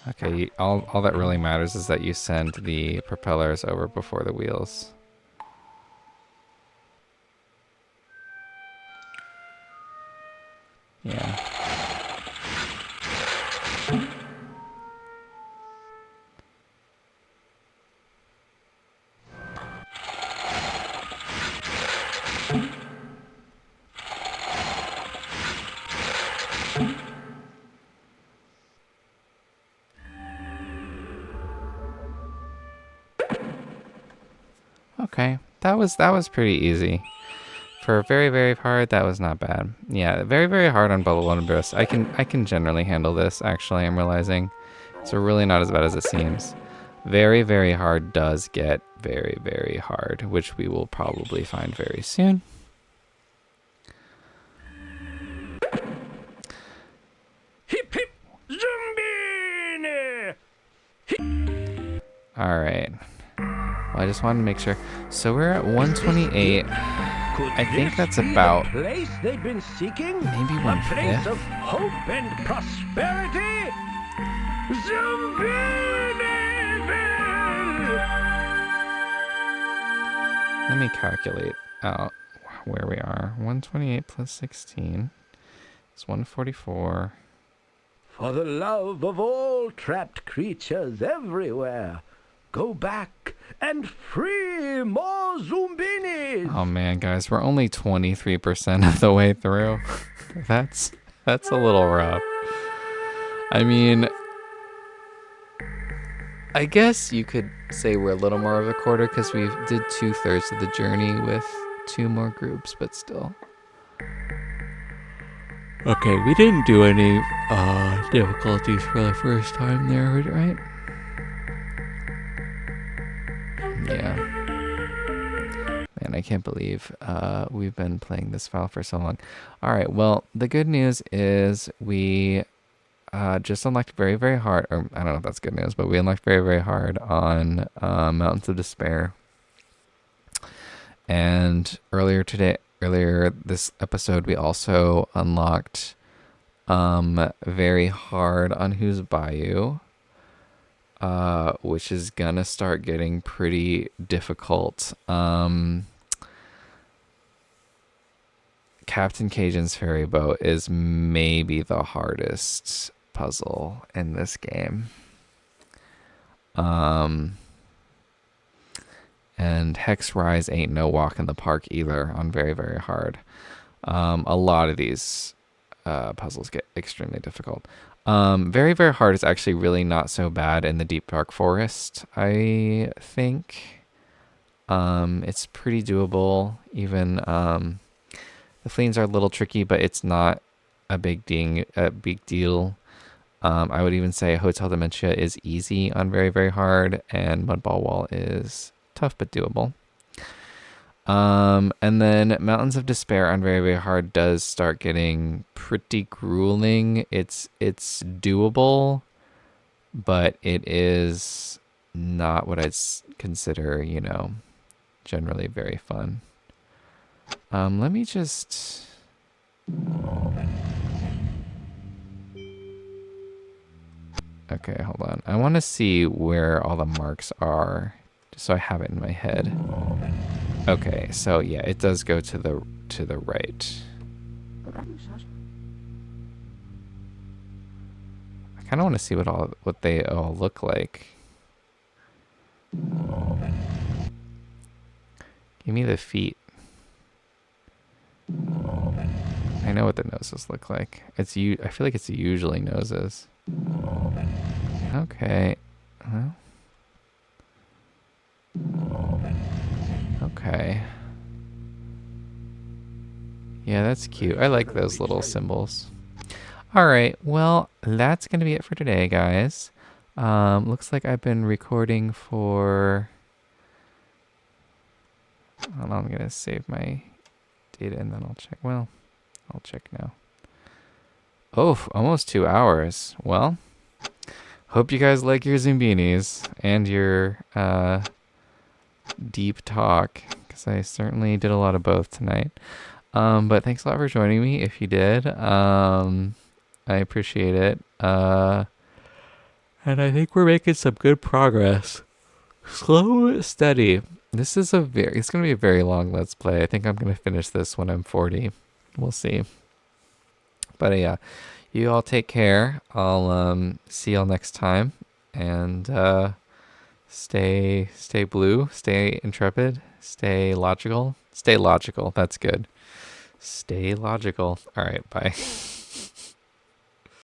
Okay, all that really matters is that you send the propellers over before the wheels. Yeah. Okay, that was pretty easy. For very, very hard, that was not bad. Yeah, very, very hard on Bubblewonder Abyss. I can generally handle this, actually, I'm realizing. It's really not as bad as it seems. Very, very hard does get very, very hard, which we will probably find very soon. Hip hip Zombini! Alright. Well, I just wanted to make sure. So we're at 128. Could I think this that's be about the place they've been seeking? maybe A 1/5. place of hope and prosperity? Zoombinis! Let me calculate out where we are. 128 plus 16 is 144. For the love of all trapped creatures everywhere, go back and free more Zoombinis! Oh man, guys, we're only 23% of the way through. That's a little rough. I mean, I guess you could say we're a little more of a quarter because we did 2/3 of the journey with 2 more groups, but still. Okay, we didn't do any difficulties for the first time there, right? Yeah. Man, I can't believe we've been playing this file for so long. All right, well, the good news is we just unlocked very, very hard, or I don't know if that's good news, but we unlocked very, very hard on Mountains of Despair. And earlier this episode, we also unlocked very hard on Who's Bayou, which is gonna start getting pretty difficult. Captain Cajun's ferry boat is maybe the hardest puzzle in this game. And Hex Rise ain't no walk in the park either on very, very hard. A lot of these puzzles get extremely difficult. Very, very hard is actually really not so bad in the Deep Dark Forest, I think. It's pretty doable. Even the fleens are a little tricky, but it's not a big deal. I would even say Hotel Dementia is easy on very, very hard, and Mudball Wall is tough but doable. And then Mountains of Despair on very, very hard does start getting pretty grueling. It's doable, but it is not what I'd consider, generally very fun. Let me just... Okay, hold on. I want to see where all the marks are, just so I have it in my head. Okay, so yeah, it does go to the right. I kind of want to see what they all look like. Give me the feet. I know what the noses look like. I feel like it's usually noses. Okay. Well. Okay. Yeah, that's cute. I like those little symbols. All right. Well, that's going to be it for today, guys. Looks like I've been recording for... Hold on, I'm going to save my data and then I'll check. Well, I'll check now. Oh, almost 2 hours. Well, hope you guys like your Zoombinis and your deep talk, because I certainly did a lot of both tonight. But thanks a lot for joining me if you did. I appreciate it. And I think we're making some good progress. Slow, steady. It's going to be a very long Let's Play. I think I'm going to finish this when I'm 40. We'll see. But yeah, you all take care. I'll see y'all next time. And stay blue, stay intrepid, stay logical. Stay logical. That's good. Stay logical. All right, bye.